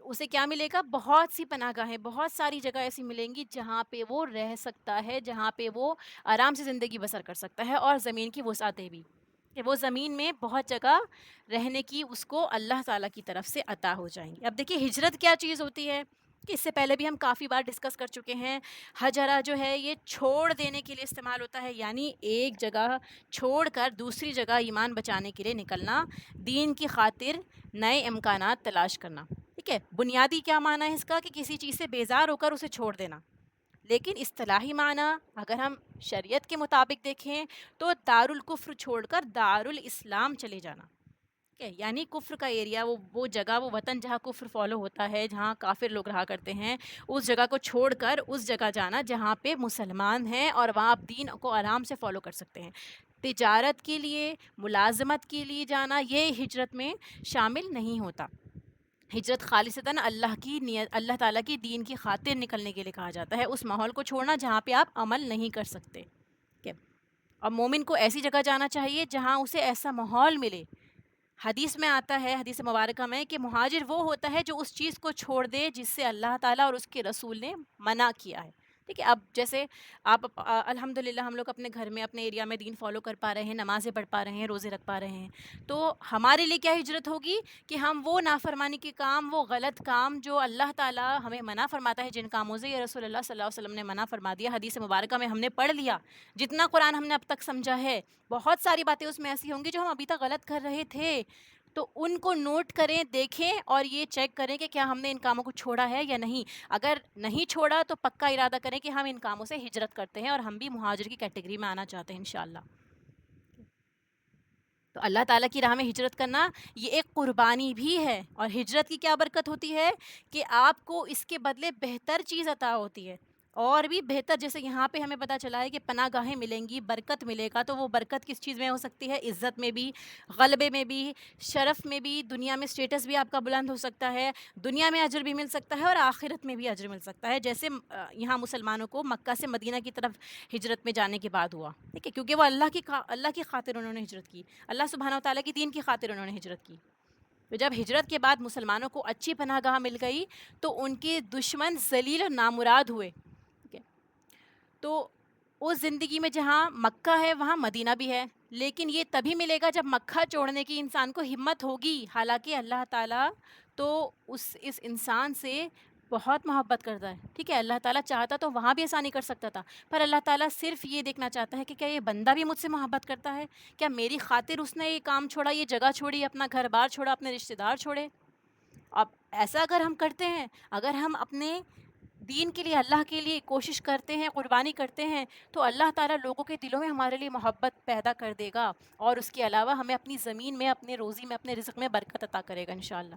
اسے کیا ملے گا؟ بہت سی پناہ گاہیں، بہت ساری جگہ ایسی ملیں گی جہاں پہ وہ رہ سکتا ہے، جہاں پہ وہ آرام سے زندگی بسر کر سکتا ہے، اور زمین کی وسعتیں بھی، کہ وہ زمین میں بہت جگہ رہنے کی اس کو اللہ تعالیٰ کی طرف سے عطا ہو جائیں گی۔ اب دیکھیے ہجرت کیا چیز ہوتی ہے، کہ اس سے پہلے بھی ہم کافی بار ڈسکس کر چکے ہیں۔ ہجرہ جو ہے یہ چھوڑ دینے کے لیے استعمال ہوتا ہے، یعنی ایک جگہ چھوڑ کر دوسری جگہ ایمان بچانے کے لیے نکلنا، دین کی خاطر نئے امکانات تلاش کرنا، ٹھیک ہے۔ بنیادی کیا معنی ہے اس کا؟ کہ کسی چیز سے بیزار ہو کر اسے چھوڑ دینا، لیکن اصطلاحی معنی اگر ہم شریعت کے مطابق دیکھیں تو دار الکفر چھوڑ کر دار الاسلام چلے جانا، ٹھیک ہے، یعنی کفر کا ایریا، وہ جگہ، وہ وطن جہاں کفر فالو ہوتا ہے، جہاں کافر لوگ رہا کرتے ہیں، اس جگہ کو چھوڑ کر اس جگہ جانا جہاں پہ مسلمان ہیں اور وہاں آپ دین کو آرام سے فالو کر سکتے ہیں۔ تجارت کے لیے، ملازمت کے لیے جانا یہ ہجرت میں شامل نہیں ہوتا۔ ہجرت خالصتاً اللہ کی نیت، اللہ تعالیٰ کی دین کی خاطر نکلنے کے لیے کہا جاتا ہے، اس ماحول کو چھوڑنا جہاں پہ آپ عمل نہیں کر سکتے، ٹھیک ہے۔ اور مومن کو ایسی جگہ جانا چاہیے جہاں اسے ایسا ماحول ملے۔ حدیث میں آتا ہے، حدیث مبارکہ میں، کہ مہاجر وہ ہوتا ہے جو اس چیز کو چھوڑ دے جس سے اللہ تعالیٰ اور اس کے رسول نے منع کیا ہے، ٹھیک ہے۔ اب جیسے آپ الحمدللہ ہم لوگ اپنے گھر میں، اپنے ایریا میں دین فالو کر پا رہے ہیں، نمازیں پڑھ پا رہے ہیں، روزے رکھ پا رہے ہیں، تو ہمارے لیے کیا ہجرت ہوگی؟ کہ ہم وہ نافرمانی کے کام، وہ غلط کام جو اللہ تعالیٰ ہمیں منع فرماتا ہے، جن کاموں سے یہ رسول اللہ صلی اللہ علیہ وسلم نے منع فرما دیا، حدیث مبارکہ میں ہم نے پڑھ لیا، جتنا قرآن ہم نے اب تک سمجھا ہے، بہت ساری باتیں اس میں ایسی ہوں گی جو ہم ابھی تک غلط کر رہے تھے، تو ان کو نوٹ کریں، دیکھیں، اور یہ چیک کریں کہ کیا ہم نے ان کاموں کو چھوڑا ہے یا نہیں۔ اگر نہیں چھوڑا تو پکا ارادہ کریں کہ ہم ان کاموں سے ہجرت کرتے ہیں اور ہم بھی مہاجر کی کیٹیگری میں آنا چاہتے ہیں انشاءاللہ۔ تو اللہ تعالیٰ کی راہ میں ہجرت کرنا یہ ایک قربانی بھی ہے، اور ہجرت کی کیا برکت ہوتی ہے؟ کہ آپ کو اس کے بدلے بہتر چیز عطا ہوتی ہے، اور بھی بہتر، جیسے یہاں پہ ہمیں پتہ چلا ہے کہ پناہ گاہیں ملیں گی، برکت ملے گا، تو وہ برکت کس چیز میں ہو سکتی ہے؟ عزت میں بھی، غلبے میں بھی، شرف میں بھی، دنیا میں سٹیٹس بھی آپ کا بلند ہو سکتا ہے، دنیا میں اجر بھی مل سکتا ہے، اور آخرت میں بھی اجر مل سکتا ہے، جیسے یہاں مسلمانوں کو مکہ سے مدینہ کی طرف ہجرت میں جانے کے بعد ہوا، ٹھیک ہے، کیونکہ وہ اللہ کی خاطر انہوں نے ہجرت کی، اللہ سبحانہ و تعالیٰ کی دین کی خاطر انہوں نے ہجرت کی۔ تو جب ہجرت کے بعد مسلمانوں کو اچھی پناہ گاہ مل گئی تو ان کے دشمن ذلیل و نامراد ہوئے، ٹھیک ہے۔ تو اس زندگی میں جہاں مکہ ہے وہاں مدینہ بھی ہے، لیکن یہ تبھی ملے گا جب مکہ چھوڑنے کی انسان کو ہمت ہوگی، حالانکہ اللہ تعالیٰ تو اس انسان سے بہت محبت کرتا ہے، ٹھیک ہے، اللہ تعالیٰ چاہتا تو وہاں بھی آسانی کر سکتا تھا، پر اللہ تعالیٰ صرف یہ دیکھنا چاہتا ہے کہ کیا یہ بندہ بھی مجھ سے محبت کرتا ہے، کیا میری خاطر اس نے یہ کام چھوڑا، یہ جگہ چھوڑی، اپنا گھر بار چھوڑا، اپنے رشتہ دار چھوڑے۔ اب ایسا اگر ہم کرتے ہیں، اگر ہم اپنے دین کے لیے، اللہ کے لیے کوشش کرتے ہیں، قربانی کرتے ہیں، تو اللہ تعالیٰ لوگوں کے دلوں میں ہمارے لیے محبت پیدا کر دے گا، اور اس کے علاوہ ہمیں اپنی زمین میں، اپنے روزی میں، اپنے رزق میں برکت عطا کرے گا انشاءاللہ۔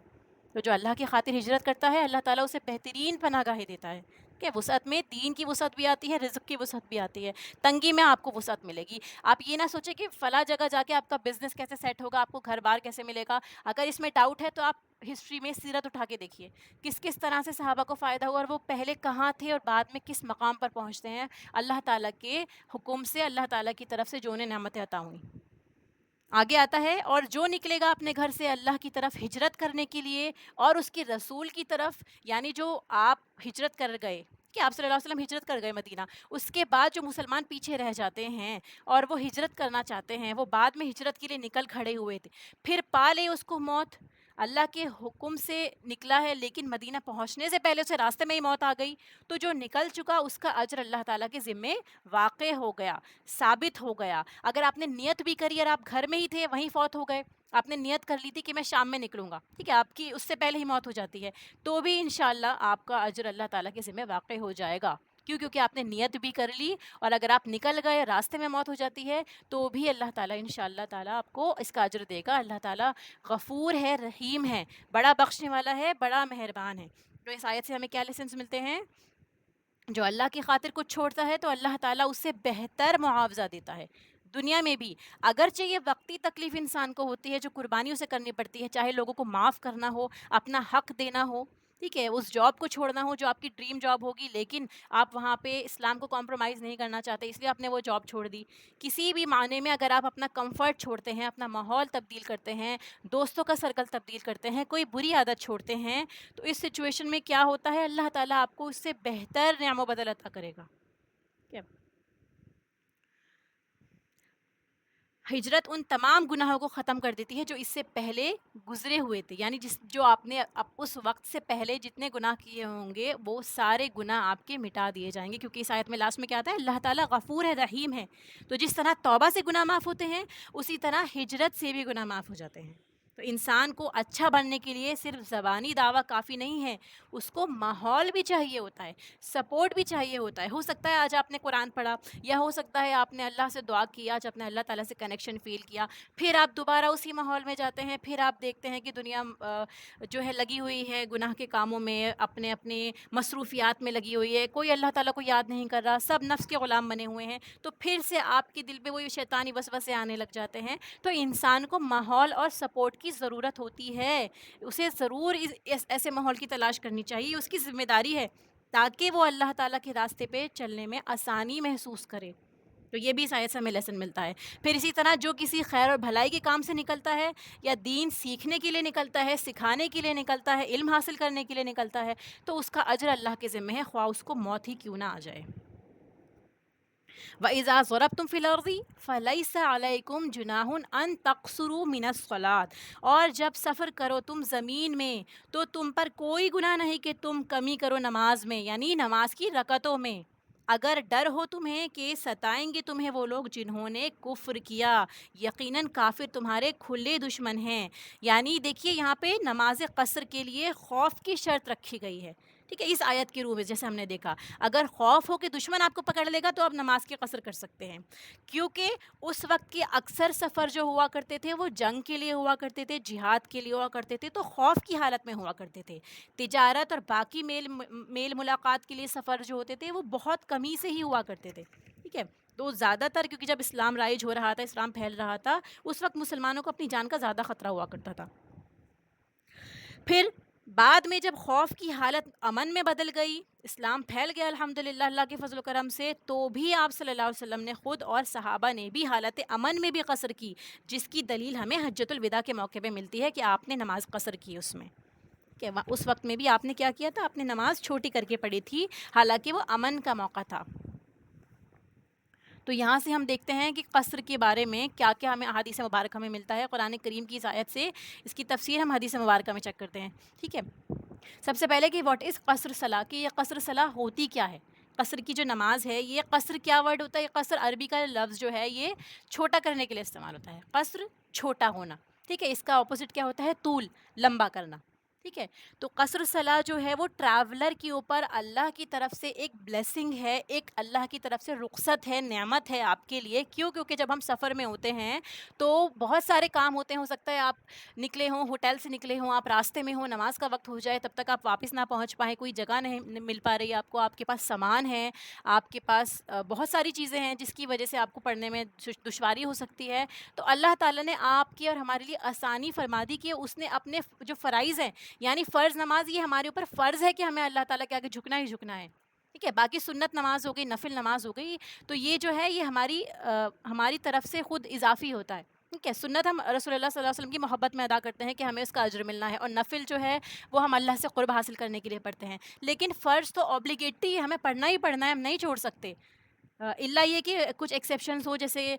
تو جو اللہ کی خاطر ہجرت کرتا ہے، اللہ تعالیٰ اسے بہترین پناہ گاہیں دیتا ہے، کہ وسعت میں دین کی وسعت بھی آتی ہے، رزق کی وسعت بھی آتی ہے، تنگی میں آپ کو وسعت ملے گی۔ آپ یہ نہ سوچیں کہ فلاں جگہ جا کے آپ کا بزنس کیسے سیٹ ہوگا، آپ کو گھر بار کیسے ملے گا۔ اگر اس میں ڈاؤٹ ہے تو آپ ہسٹری میں سیرت اٹھا کے دیکھیے، کس کس طرح سے صحابہ کو فائدہ ہوا، اور وہ پہلے کہاں تھے اور بعد میں کس مقام پر پہنچتے ہیں، اللہ تعالیٰ کے حکم سے، اللہ تعالیٰ کی طرف سے جو انہیں نعمتیں عطا ہوئیں۔ آگے آتا ہے، اور جو نکلے گا اپنے گھر سے اللہ کی طرف ہجرت کرنے کے لیے اور اس کے رسول کی طرف، یعنی جو آپ ہجرت کر گئے، کہ آپ صلی اللہ علیہ وسلم ہجرت کر گئے مدینہ، اس کے بعد جو مسلمان پیچھے رہ جاتے ہیں اور وہ ہجرت کرنا چاہتے ہیں، وہ بعد میں ہجرت کے لیے نکل کھڑے ہوئے تھے، پھر پا لے اس کو موت، اللہ کے حکم سے نکلا ہے لیکن مدینہ پہنچنے سے پہلے اسے راستے میں ہی موت آ گئی، تو جو نکل چکا اس کا اجر اللہ تعالیٰ کے ذمے واقع ہو گیا، ثابت ہو گیا۔ اگر آپ نے نیت بھی کری اور آپ گھر میں ہی تھے وہیں فوت ہو گئے، آپ نے نیت کر لی تھی کہ میں شام میں نکلوں گا، ٹھیک ہے، آپ کی اس سے پہلے ہی موت ہو جاتی ہے، تو بھی انشاءاللہ آپ کا اجر اللہ تعالیٰ کے ذمے واقع ہو جائے گا، کیونکہ آپ نے نیت بھی کر لی، اور اگر آپ نکل گئے راستے میں موت ہو جاتی ہے تو بھی اللہ تعالیٰ انشاءاللہ تعالیٰ آپ کو اس کا اجر دے گا۔ اللہ تعالیٰ غفور ہے، رحیم ہے، بڑا بخشنے والا ہے، بڑا مہربان ہے۔ تو اس آیت سے ہمیں کیا لیسنز ملتے ہیں؟ جو اللہ کی خاطر کچھ چھوڑتا ہے تو اللہ تعالیٰ اس سے بہتر معاوضہ دیتا ہے دنیا میں بھی، اگرچہ یہ وقتی تکلیف انسان کو ہوتی ہے جو قربانی اسے کرنی پڑتی ہے، چاہے لوگوں کو معاف کرنا ہو، اپنا حق دینا ہو، ٹھیک ہے، اس جاب کو چھوڑنا ہو جو آپ کی ڈریم جاب ہوگی لیکن آپ وہاں پہ اسلام کو کمپرومائز نہیں کرنا چاہتے اس لیے آپ نے وہ جاب چھوڑ دی۔ کسی بھی معنی میں اگر آپ اپنا کمفرٹ چھوڑتے ہیں، اپنا ماحول تبدیل کرتے ہیں، دوستوں کا سرکل تبدیل کرتے ہیں، کوئی بری عادت چھوڑتے ہیں، تو اس سچویشن میں کیا ہوتا ہے؟ اللہ تعالیٰ آپ کو اس سے بہتر نعم و بدل عطا کرے گا۔ ٹھیک ہے؟ ہجرت ان تمام گناہوں کو ختم کر دیتی ہے جو اس سے پہلے گزرے ہوئے تھے، یعنی جو آپ نے اس وقت سے پہلے جتنے گناہ کیے ہوں گے وہ سارے گناہ آپ کے مٹا دیے جائیں گے، کیونکہ اس آیت میں لاسٹ میں کیا آتا ہے؟ اللہ تعالیٰ غفور ہے، رحیم ہے، تو جس طرح توبہ سے گناہ معاف ہوتے ہیں اسی طرح ہجرت سے بھی گناہ معاف ہو جاتے ہیں۔ تو انسان کو اچھا بننے کے لیے صرف زبانی دعویٰ کافی نہیں ہے، اس کو ماحول بھی چاہیے ہوتا ہے، سپورٹ بھی چاہیے ہوتا ہے۔ ہو سکتا ہے آج آپ نے قرآن پڑھا، یا ہو سکتا ہے آپ نے اللہ سے دعا کی، آج آپ نے اللہ تعالیٰ سے کنیکشن فیل کیا، پھر آپ دوبارہ اسی ماحول میں جاتے ہیں، پھر آپ دیکھتے ہیں کہ دنیا جو ہے لگی ہوئی ہے گناہ کے کاموں میں، اپنے اپنے مصروفیات میں لگی ہوئی ہے، کوئی اللہ تعالیٰ کو یاد نہیں کر رہا، سب نفس کے غلام بنے ہوئے ہیں، تو پھر سے آپ کے دل پہ وہی شیطانی وسوسے آنے لگ جاتے ہیں۔ تو انسان کو ماحول اور سپورٹ کی ضرورت ہوتی ہے، اسے ضرور ایسے ماحول کی تلاش کرنی چاہیے، اس کی ذمہ داری ہے، تاکہ وہ اللہ تعالیٰ کے راستے پہ چلنے میں آسانی محسوس کرے۔ تو یہ بھی اس آیت سے ہمیں لیسن ملتا ہے۔ پھر اسی طرح جو کسی خیر اور بھلائی کے کام سے نکلتا ہے، یا دین سیکھنے کے لیے نکلتا ہے، سکھانے کے لیے نکلتا ہے، علم حاصل کرنے کے لیے نکلتا ہے، تو اس کا اجر اللہ کے ذمہ ہے، خواہ اس کو موت ہی کیوں نہ آ جائے۔ وَإِذَا ضَرَبْتُمْ فِي الْأَرْضِ فَلَيْسَ عَلَيْكُمْ جُنَاحٌ أَن تَقْصُرُوا مِنَ الصَّلَاةِ، اور جب سفر کرو تم زمین میں تو تم پر کوئی گناہ نہیں کہ تم کمی کرو نماز میں، یعنی نماز کی رکعتوں میں، اگر ڈر ہو تمہیں کہ ستائیں گے تمہیں وہ لوگ جنہوں نے کفر کیا، یقیناً کافر تمہارے کھلے دشمن ہیں۔ یعنی دیکھیے یہاں پہ نماز قصر کے لیے خوف کی شرط رکھی گئی ہے، ٹھیک ہے، اس آیت کے روح میں جیسے ہم نے دیکھا، اگر خوف ہو کہ دشمن آپ کو پکڑ لے گا تو آپ نماز کی قصر کر سکتے ہیں، کیونکہ اس وقت کے اکثر سفر جو ہوا کرتے تھے وہ جنگ کے لیے ہوا کرتے تھے، جہاد کے لیے ہوا کرتے تھے، تو خوف کی حالت میں ہوا کرتے تھے۔ تجارت اور باقی میل ملاقات کے لیے سفر جو ہوتے تھے وہ بہت کمی سے ہی ہوا کرتے تھے، ٹھیک ہے، تو زیادہ تر کیونکہ جب اسلام رائج ہو رہا تھا، اسلام پھیل رہا تھا، اس وقت مسلمانوں کو اپنی جان کا زیادہ خطرہ ہوا کرتا تھا۔ پھر بعد میں جب خوف کی حالت امن میں بدل گئی، اسلام پھیل گیا الحمدللہ اللہ کے فضل و کرم سے، تو بھی آپ صلی اللہ علیہ وسلم نے خود اور صحابہ نے بھی حالت امن میں بھی قصر کی، جس کی دلیل ہمیں حجۃ الوداع کے موقع پہ ملتی ہے کہ آپ نے نماز قصر کی اس میں، کہ اس وقت میں بھی آپ نے کیا کیا تھا؟ آپ نے نماز چھوٹی کر کے پڑھی تھی، حالانکہ وہ امن کا موقع تھا۔ تو یہاں سے ہم دیکھتے ہیں کہ قصر کے بارے میں کیا کیا ہمیں احادیث مبارکہ میں ملتا ہے، قرآن کریم کی اس آیت سے اس کی تفسیر ہم حدیث مبارکہ میں چیک کرتے ہیں، ٹھیک ہے۔ سب سے پہلے کہ واٹ از قصر صلاح، کہ یہ قصر صلاح ہوتی کیا ہے؟ قصر کی جو نماز ہے، یہ قصر کیا ورڈ ہوتا ہے؟ یہ قصر عربی کا لفظ جو ہے یہ چھوٹا کرنے کے لیے استعمال ہوتا ہے، قصر چھوٹا ہونا، ٹھیک ہے، اس کا اپوزٹ کیا ہوتا ہے؟ طول، لمبا کرنا، ٹھیک ہے۔ تو قصر صلاح جو ہے وہ ٹریولر کے اوپر اللہ کی طرف سے ایک بلیسنگ ہے، ایک اللہ کی طرف سے رخصت ہے، نعمت ہے آپ کے لیے، کیوں؟ کیونکہ جب ہم سفر میں ہوتے ہیں تو بہت سارے کام ہوتے ہیں، ہو سکتا ہے آپ نکلے ہوں، ہوٹل سے نکلے ہوں، آپ راستے میں ہوں، نماز کا وقت ہو جائے، تب تک آپ واپس نہ پہنچ پائیں، کوئی جگہ نہیں مل پا رہی آپ کو، آپ کے پاس سامان ہے، آپ کے پاس بہت ساری چیزیں ہیں جس کی وجہ سے آپ کو پڑھنے میں دشواری ہو سکتی ہے، تو اللہ تعالیٰ نے آپ کی اور ہمارے لیے آسانی فرما دی کہ اس نے اپنے جو فرائض ہیں، یعنی فرض نماز، یہ ہمارے اوپر فرض ہے کہ ہمیں اللہ تعالیٰ کے آگے جھکنا ہی جھکنا ہے، ٹھیک ہے، باقی سنت نماز ہو گئی، نفل نماز ہو گئی، تو یہ جو ہے یہ ہماری طرف سے خود اضافی ہوتا ہے، ٹھیک ہے، سنت ہم رسول اللہ صلی اللہ علیہ وسلم کی محبت میں ادا کرتے ہیں کہ ہمیں اس کا اجر ملنا ہے، اور نفل جو ہے وہ ہم اللہ سے قرب حاصل کرنے کے لیے پڑھتے ہیں، لیکن فرض تو اوبلیگیٹری ہے، ہمیں پڑھنا ہی پڑھنا ہے، ہم نہیں چھوڑ سکتے، الا یہ کہ کچھ ایکسیپشنز ہو، جیسے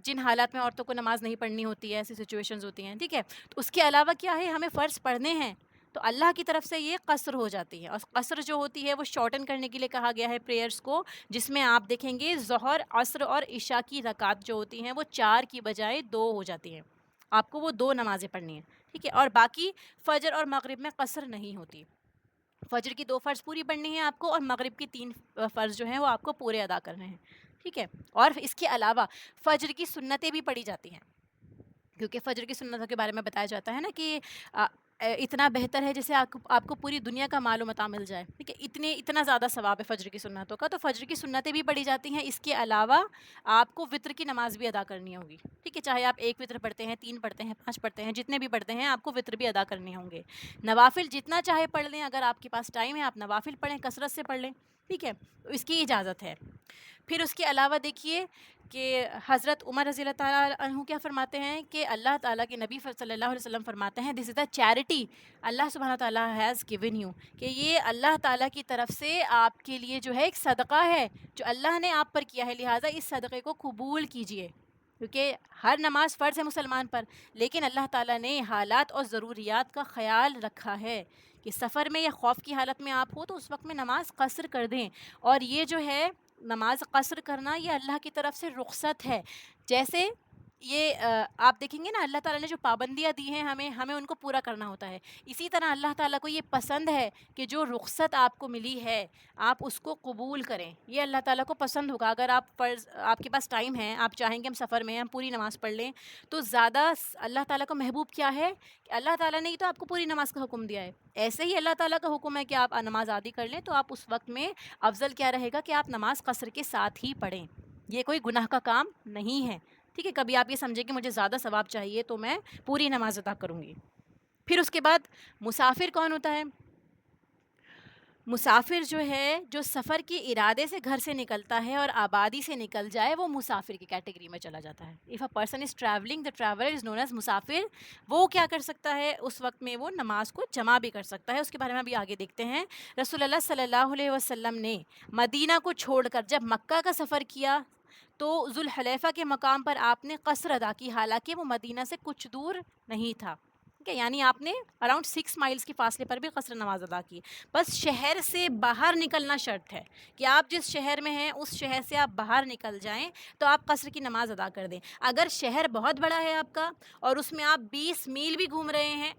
جن حالات میں عورتوں کو نماز نہیں پڑھنی ہوتی ہے، ایسی سچویشنز ہوتی ہیں، ٹھیک ہے. تو اس کے علاوہ کیا ہے، ہمیں فرض پڑھنے ہیں تو اللہ کی طرف سے یہ قصر ہو جاتی ہے. اور قصر جو ہوتی ہے وہ شارٹن کرنے کے لیے کہا گیا ہے پریئرس کو، جس میں آپ دیکھیں گے ظہر، عصر اور عشاء کی رکعت جو ہوتی ہیں وہ 4 کی بجائے 2 ہو جاتی ہیں. آپ کو وہ 2 نمازیں پڑھنی ہیں، ٹھیک ہے. اور باقی فجر اور مغرب میں قصر نہیں ہوتی. فجر کی 2 فرض پوری پڑھنی ہے آپ کو، اور مغرب کی 3 فرض جو ہیں وہ آپ کو پورے ادا کرنے ہیں، ٹھیک ہے. اور اس کے علاوہ فجر کی سنتیں بھی پڑھی جاتی ہیں، کیونکہ فجر کی سنتوں کے بارے میں بتایا جاتا ہے نا کہ اتنا بہتر ہے جیسے آپ کو پوری دنیا کا مال و متاع مل جائے، ٹھیک ہے. اتنا زیادہ ثواب ہے فجر کی سنتوں کا. تو فجر کی سنتیں بھی پڑھی جاتی ہیں. اس کے علاوہ آپ کو وطر کی نماز بھی ادا کرنی ہوگی، ٹھیک ہے. چاہے آپ 1 وطر پڑھتے ہیں، 3 پڑھتے ہیں، 5 پڑھتے ہیں، جتنے بھی پڑھتے ہیں آپ کو وطر بھی ادا کرنے ہوں گے. نوافل جتنا چاہے پڑھ لیں، اگر آپ کے پاس ٹائم ہے آپ نوافل پڑھیں، کثرت سے پڑھ لیں، ٹھیک ہے. اس کی اجازت ہے. پھر اس کے علاوہ دیکھیے کہ حضرت عمر رضی اللہ تعالیٰ عنہ کیا فرماتے ہیں کہ اللہ تعالیٰ کے نبی صلی اللہ علیہ وسلم فرماتے ہیں، دس از دا چیریٹی اللہ سبحانہ تعالیٰ ہیز گیون یو، کہ یہ اللہ تعالیٰ کی طرف سے آپ کے لیے جو ہے ایک صدقہ ہے جو اللہ نے آپ پر کیا ہے، لہٰذا اس صدقے کو قبول کیجئے. کیونکہ ہر نماز فرض ہے مسلمان پر، لیکن اللہ تعالیٰ نے حالات اور ضروریات کا خیال رکھا ہے کہ سفر میں یا خوف کی حالت میں آپ ہو تو اس وقت میں نماز قصر کر دیں. اور یہ جو ہے نماز قصر کرنا یہ اللہ کی طرف سے رخصت ہے. جیسے یہ آپ دیکھیں گے نا اللہ تعالیٰ نے جو پابندیاں دی ہیں ہمیں ان کو پورا کرنا ہوتا ہے. اسی طرح اللہ تعالیٰ کو یہ پسند ہے کہ جو رخصت آپ کو ملی ہے آپ اس کو قبول کریں. یہ اللہ تعالیٰ کو پسند ہوگا. اگر آپ کے پاس ٹائم ہے، آپ چاہیں گے ہم سفر میں ہم پوری نماز پڑھ لیں، تو زیادہ اللہ تعالیٰ کو محبوب کیا ہے کہ اللہ تعالیٰ نے ہی تو آپ کو پوری نماز کا حکم دیا ہے. ایسے ہی اللہ تعالیٰ کا حکم ہے کہ آپ نماز آدھی کر لیں، تو آپ اس وقت میں افضل کیا رہے گا کہ آپ نماز قصر کے ساتھ ہی پڑھیں. یہ کوئی گناہ کا کام نہیں ہے، ٹھیک ہے. کبھی آپ یہ سمجھیں کہ مجھے زیادہ ثواب چاہیے تو میں پوری نماز ادا کروں گی. پھر اس کے بعد مسافر کون ہوتا ہے؟ مسافر جو ہے، جو سفر کے ارادے سے گھر سے نکلتا ہے اور آبادی سے نکل جائے، وہ مسافر کی کیٹیگری میں چلا جاتا ہے. If a person is travelling, the traveller is known as مسافر. وہ کیا کر سکتا ہے اس وقت میں؟ وہ نماز کو جمع بھی کر سکتا ہے. اس کے بارے میں ابھی آگے دیکھتے ہیں. رسول اللہ صلی اللہ علیہ وسلم نے مدینہ کو چھوڑ کر جب مکہ کا سفر کیا تو ذوالحلیفہ کے مقام پر آپ نے قصر ادا کی، حالانکہ وہ مدینہ سے کچھ دور نہیں تھا، ٹھیک ہے. یعنی آپ نے اراؤنڈ 6 مائلس کے فاصلے پر بھی قصر نماز ادا کی. بس شہر سے باہر نکلنا شرط ہے کہ آپ جس شہر میں ہیں اس شہر سے آپ باہر نکل جائیں تو آپ قصر کی نماز ادا کر دیں. اگر شہر بہت بڑا ہے آپ کا اور اس میں آپ 20 میل بھی گھوم رہے ہیں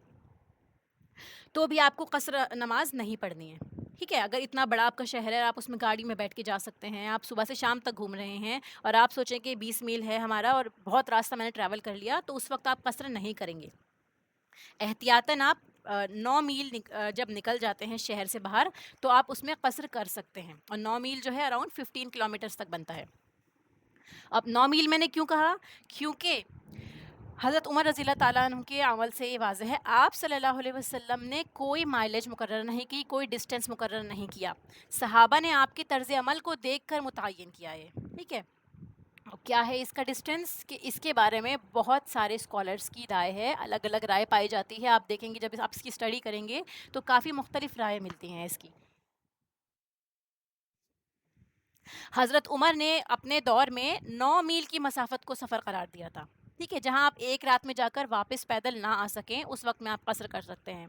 تو بھی آپ کو قصر نماز نہیں پڑھنی ہے، ٹھیک ہے. اگر اتنا بڑا آپ کا شہر ہے، آپ اس میں گاڑی میں بیٹھ کے جا سکتے ہیں، آپ صبح سے شام تک گھوم رہے ہیں اور آپ سوچیں کہ 20 میل ہے ہمارا اور بہت راستہ میں نے ٹریول کر لیا، تو اس وقت آپ قصر نہیں کریں گے. احتیاطاً آپ 9 میل جب نکل جاتے ہیں شہر سے باہر تو آپ اس میں قصر کر سکتے ہیں. اور 9 میل جو ہے اراؤنڈ 15 کلومیٹرز تک بنتا ہے. اب 9 میل میں نے کیوں کہا؟ کیونکہ حضرت عمر رضی اللہ تعالیٰ عنہ کے عمل سے یہ واضح ہے، آپ صلی اللہ علیہ وسلم نے کوئی مائلیج مقرر نہیں کی، کوئی ڈسٹینس مقرر نہیں کیا. صحابہ نے آپ کے طرز عمل کو دیکھ کر متعین کیا ہے، ٹھیک ہے. کیا ہے اس کا ڈسٹینس؟ کہ اس کے بارے میں بہت سارے اسکالرس کی رائے ہے، الگ الگ رائے پائی جاتی ہے. آپ دیکھیں گے جب آپ اس کی اسٹڈی کریں گے تو کافی مختلف رائے ملتی ہیں اس کی. حضرت عمر نے اپنے دور میں 9 میل کی مسافت کو سفر قرار دیا تھا، ٹھیک ہے. جہاں آپ ایک رات میں جا کر واپس پیدل نہ آ سکیں اس وقت میں آپ قصر کر سکتے ہیں.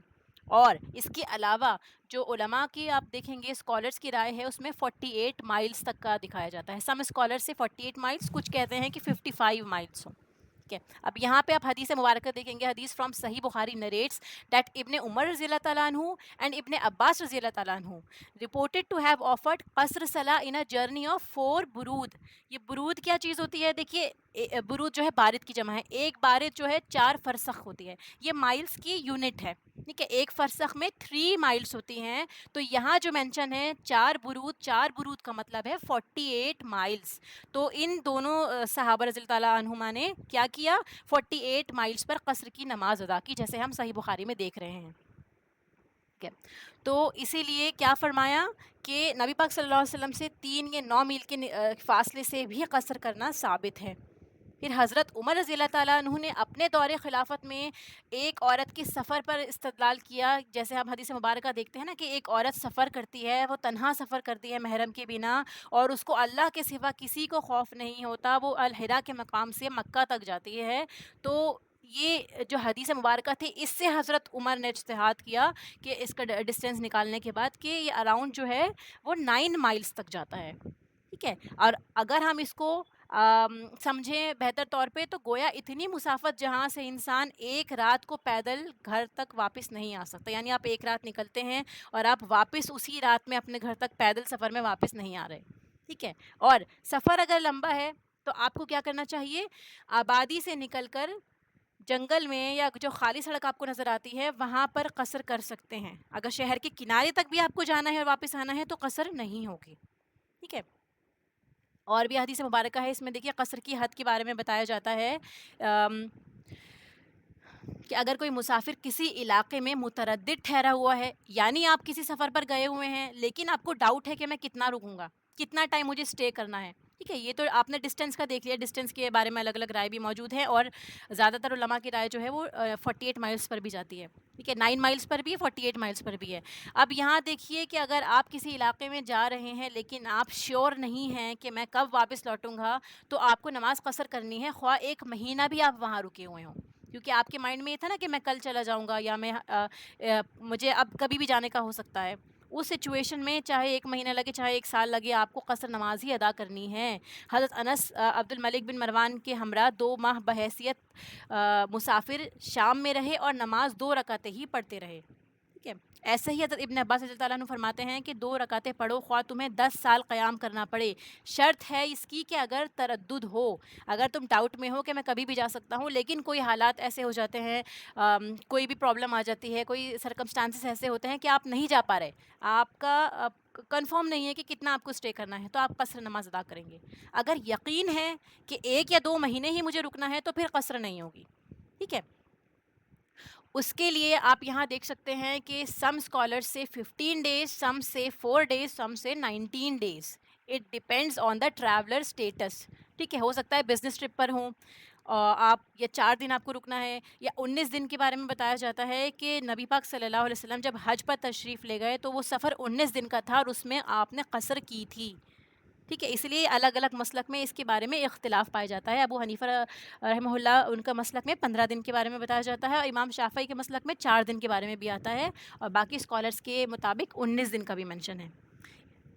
اور اس کے علاوہ جو علماء کی آپ دیکھیں گے اسکالرس کی رائے ہے اس میں 48 مائلز تک کا دکھایا جاتا ہے. سم اسکالر سے 48 مائلز، کچھ کہتے ہیں کہ 55 مائلز ہوں. ٹھیک ہے. اب یہاں پہ آپ حدیث مبارکہ دیکھیں گے. حدیث فرام صحیح بخاری نریٹس دیٹ ابن عمر رضی اللہ تعالیٰ عنہ اینڈ ابن عباس رضی اللہ تعالیٰ عنہ reported to have offered قصر صلاح in a journey of 4 برود. یہ برود کیا چیز ہوتی ہے؟ دیکھیے برود جو ہے بارد کی جمع ہے. ایک بارد جو ہے 4 فرسخ ہوتی ہے، یہ مائلز کی یونٹ ہے، ٹھیک ہے. ایک فرسخ میں 3 مائلز ہوتی ہیں. تو یہاں جو مینشن ہے 4 برود، 4 برود کا مطلب ہے 48 مائلز. تو ان دونوں صحابہ رضی اللہ تعالیٰ عنہما نے کیا کیا؟ 48 مائلز پر قصر کی نماز ادا کی، جیسے ہم صحیح بخاری میں دیکھ رہے ہیں. تو اسی لیے کیا فرمایا کہ نبی پاک صلی اللہ علیہ وسلم سے 3 یا 9 میل کے فاصلے سے بھی قصر کرنا ثابت ہے، پھر حضرت عمر رضی اللہ تعالیٰ عنہ نے اپنے دور خلافت میں ایک عورت کے سفر پر استدلال کیا. جیسے ہم حدیث مبارکہ دیکھتے ہیں نا کہ ایک عورت سفر کرتی ہے, وہ تنہا سفر کرتی ہے محرم کے بنا, اور اس کو اللہ کے سوا کسی کو خوف نہیں ہوتا, وہ الحرا کے مقام سے مکہ تک جاتی ہے. تو یہ جو حدیث مبارکہ تھی, اس سے حضرت عمر نے اجتہاد کیا کہ اس کا ڈسٹینس نکالنے کے بعد کہ یہ اراؤنڈ جو ہے وہ 9 مائلز تک جاتا ہے. ٹھیک ہے, اور اگر ہم اس کو سمجھیں بہتر طور پہ, تو گویا اتنی مسافت جہاں سے انسان ایک رات کو پیدل گھر تک واپس نہیں آ سکتا. یعنی آپ ایک رات نکلتے ہیں اور آپ واپس اسی رات میں اپنے گھر تک پیدل سفر میں واپس نہیں آ رہے. ٹھیک ہے, اور سفر اگر لمبا ہے تو آپ کو کیا کرنا چاہیے, آبادی سے نکل کر جنگل میں یا جو خالی سڑک آپ کو نظر آتی ہے وہاں پر قصر کر سکتے ہیں. اگر شہر کے کنارے تک بھی آپ کو جانا ہے اور واپس آنا ہے تو قصر نہیں ہوگی. ٹھیک ہے, اور بھی حدیث مبارکہ ہے, اس میں دیکھیے قصر کی حد کے بارے میں بتایا جاتا ہے کہ اگر کوئی مسافر کسی علاقے میں متردد ٹھہرا ہوا ہے, یعنی آپ کسی سفر پر گئے ہوئے ہیں لیکن آپ کو ڈاؤٹ ہے کہ میں کتنا رکوں گا, کتنا ٹائم مجھے اسٹے کرنا ہے. ٹھیک ہے, یہ تو آپ نے ڈسٹینس کا دیکھ لیا, ڈسٹینس کے بارے میں الگ الگ رائے بھی موجود ہے, اور زیادہ تر علماء کی رائے جو ہے وہ 48 مائلس پر بھی جاتی ہے. ٹھیک ہے, 9 مائلس پر بھی ہے, 48 مائلس پر بھی ہے. اب یہاں دیکھیے کہ اگر آپ کسی علاقے میں جا رہے ہیں لیکن آپ شیور نہیں ہیں کہ میں کب واپس لوٹوں گا, تو آپ کو نماز قصر کرنی ہے, خواہ 1 مہینہ بھی آپ وہاں رکے ہوئے ہوں. کیونکہ آپ کے مائنڈ میں یہ تھا نا کہ میں کل چلا جاؤں گا, یا میں مجھے اب کبھی بھی جانے کا ہو سکتا ہے. اس سچویشن میں چاہے 1 مہینہ لگے چاہے 1 سال لگے, آپ کو قصر نماز ہی ادا کرنی ہے. حضرت انس عبد الملک بن مروان کے ہمراہ 2 ماہ بحیثیت مسافر شام میں رہے اور نماز 2 رکعتیں ہی پڑھتے رہے. ٹھیک ہے, ایسے ہی حضرت ابن عباس رضی اللہ تعالیٰ عنہ فرماتے ہیں کہ 2 رکعتیں پڑھو خواہ تمہیں 10 سال قیام کرنا پڑے. شرط ہے اس کی کہ اگر تردد ہو, اگر تم ڈاؤٹ میں ہو کہ میں کبھی بھی جا سکتا ہوں لیکن کوئی حالات ایسے ہو جاتے ہیں, کوئی بھی پرابلم آ جاتی ہے, کوئی سرکمسٹانسز ایسے ہوتے ہیں کہ آپ نہیں جا پا رہے, آپ کا کنفرم نہیں ہے کہ کتنا آپ کو اسٹے کرنا ہے, تو آپ قصر نماز ادا کریں گے. اگر یقین ہے کہ 1 یا 2 مہینے ہی مجھے رکنا ہے تو پھر قصر نہیں ہوگی. ٹھیک ہے, اس کے لیے آپ یہاں دیکھ سکتے ہیں کہ سم اسکالرس سے 15 days, سم سے 4 days, سم سے 19 days. It depends on the traveller status. ٹھیک ہے, ہو سکتا ہے بزنس ٹرپ پر ہوں, آپ یا 4 دن آپ کو رکنا ہے, یا 19 دن کے بارے میں بتایا جاتا ہے کہ نبی پاک صلی اللہ علیہ وسلم جب حج پر تشریف لے گئے تو وہ سفر 19 دن کا تھا اور اس میں آپ نے قصر کی تھی. ٹھیک ہے, اس لیے الگ الگ مسلک میں اس کے بارے میں اختلاف پایا جاتا ہے. ابو حنیفہ رحمہ اللہ ان کا مسلک میں 15 دن کے بارے میں بتایا جاتا ہے, اور امام شافعی کے مسلک میں 4 دن کے بارے میں بھی آتا ہے, اور باقی اسکالرس کے مطابق 19 دن کا بھی منشن ہے.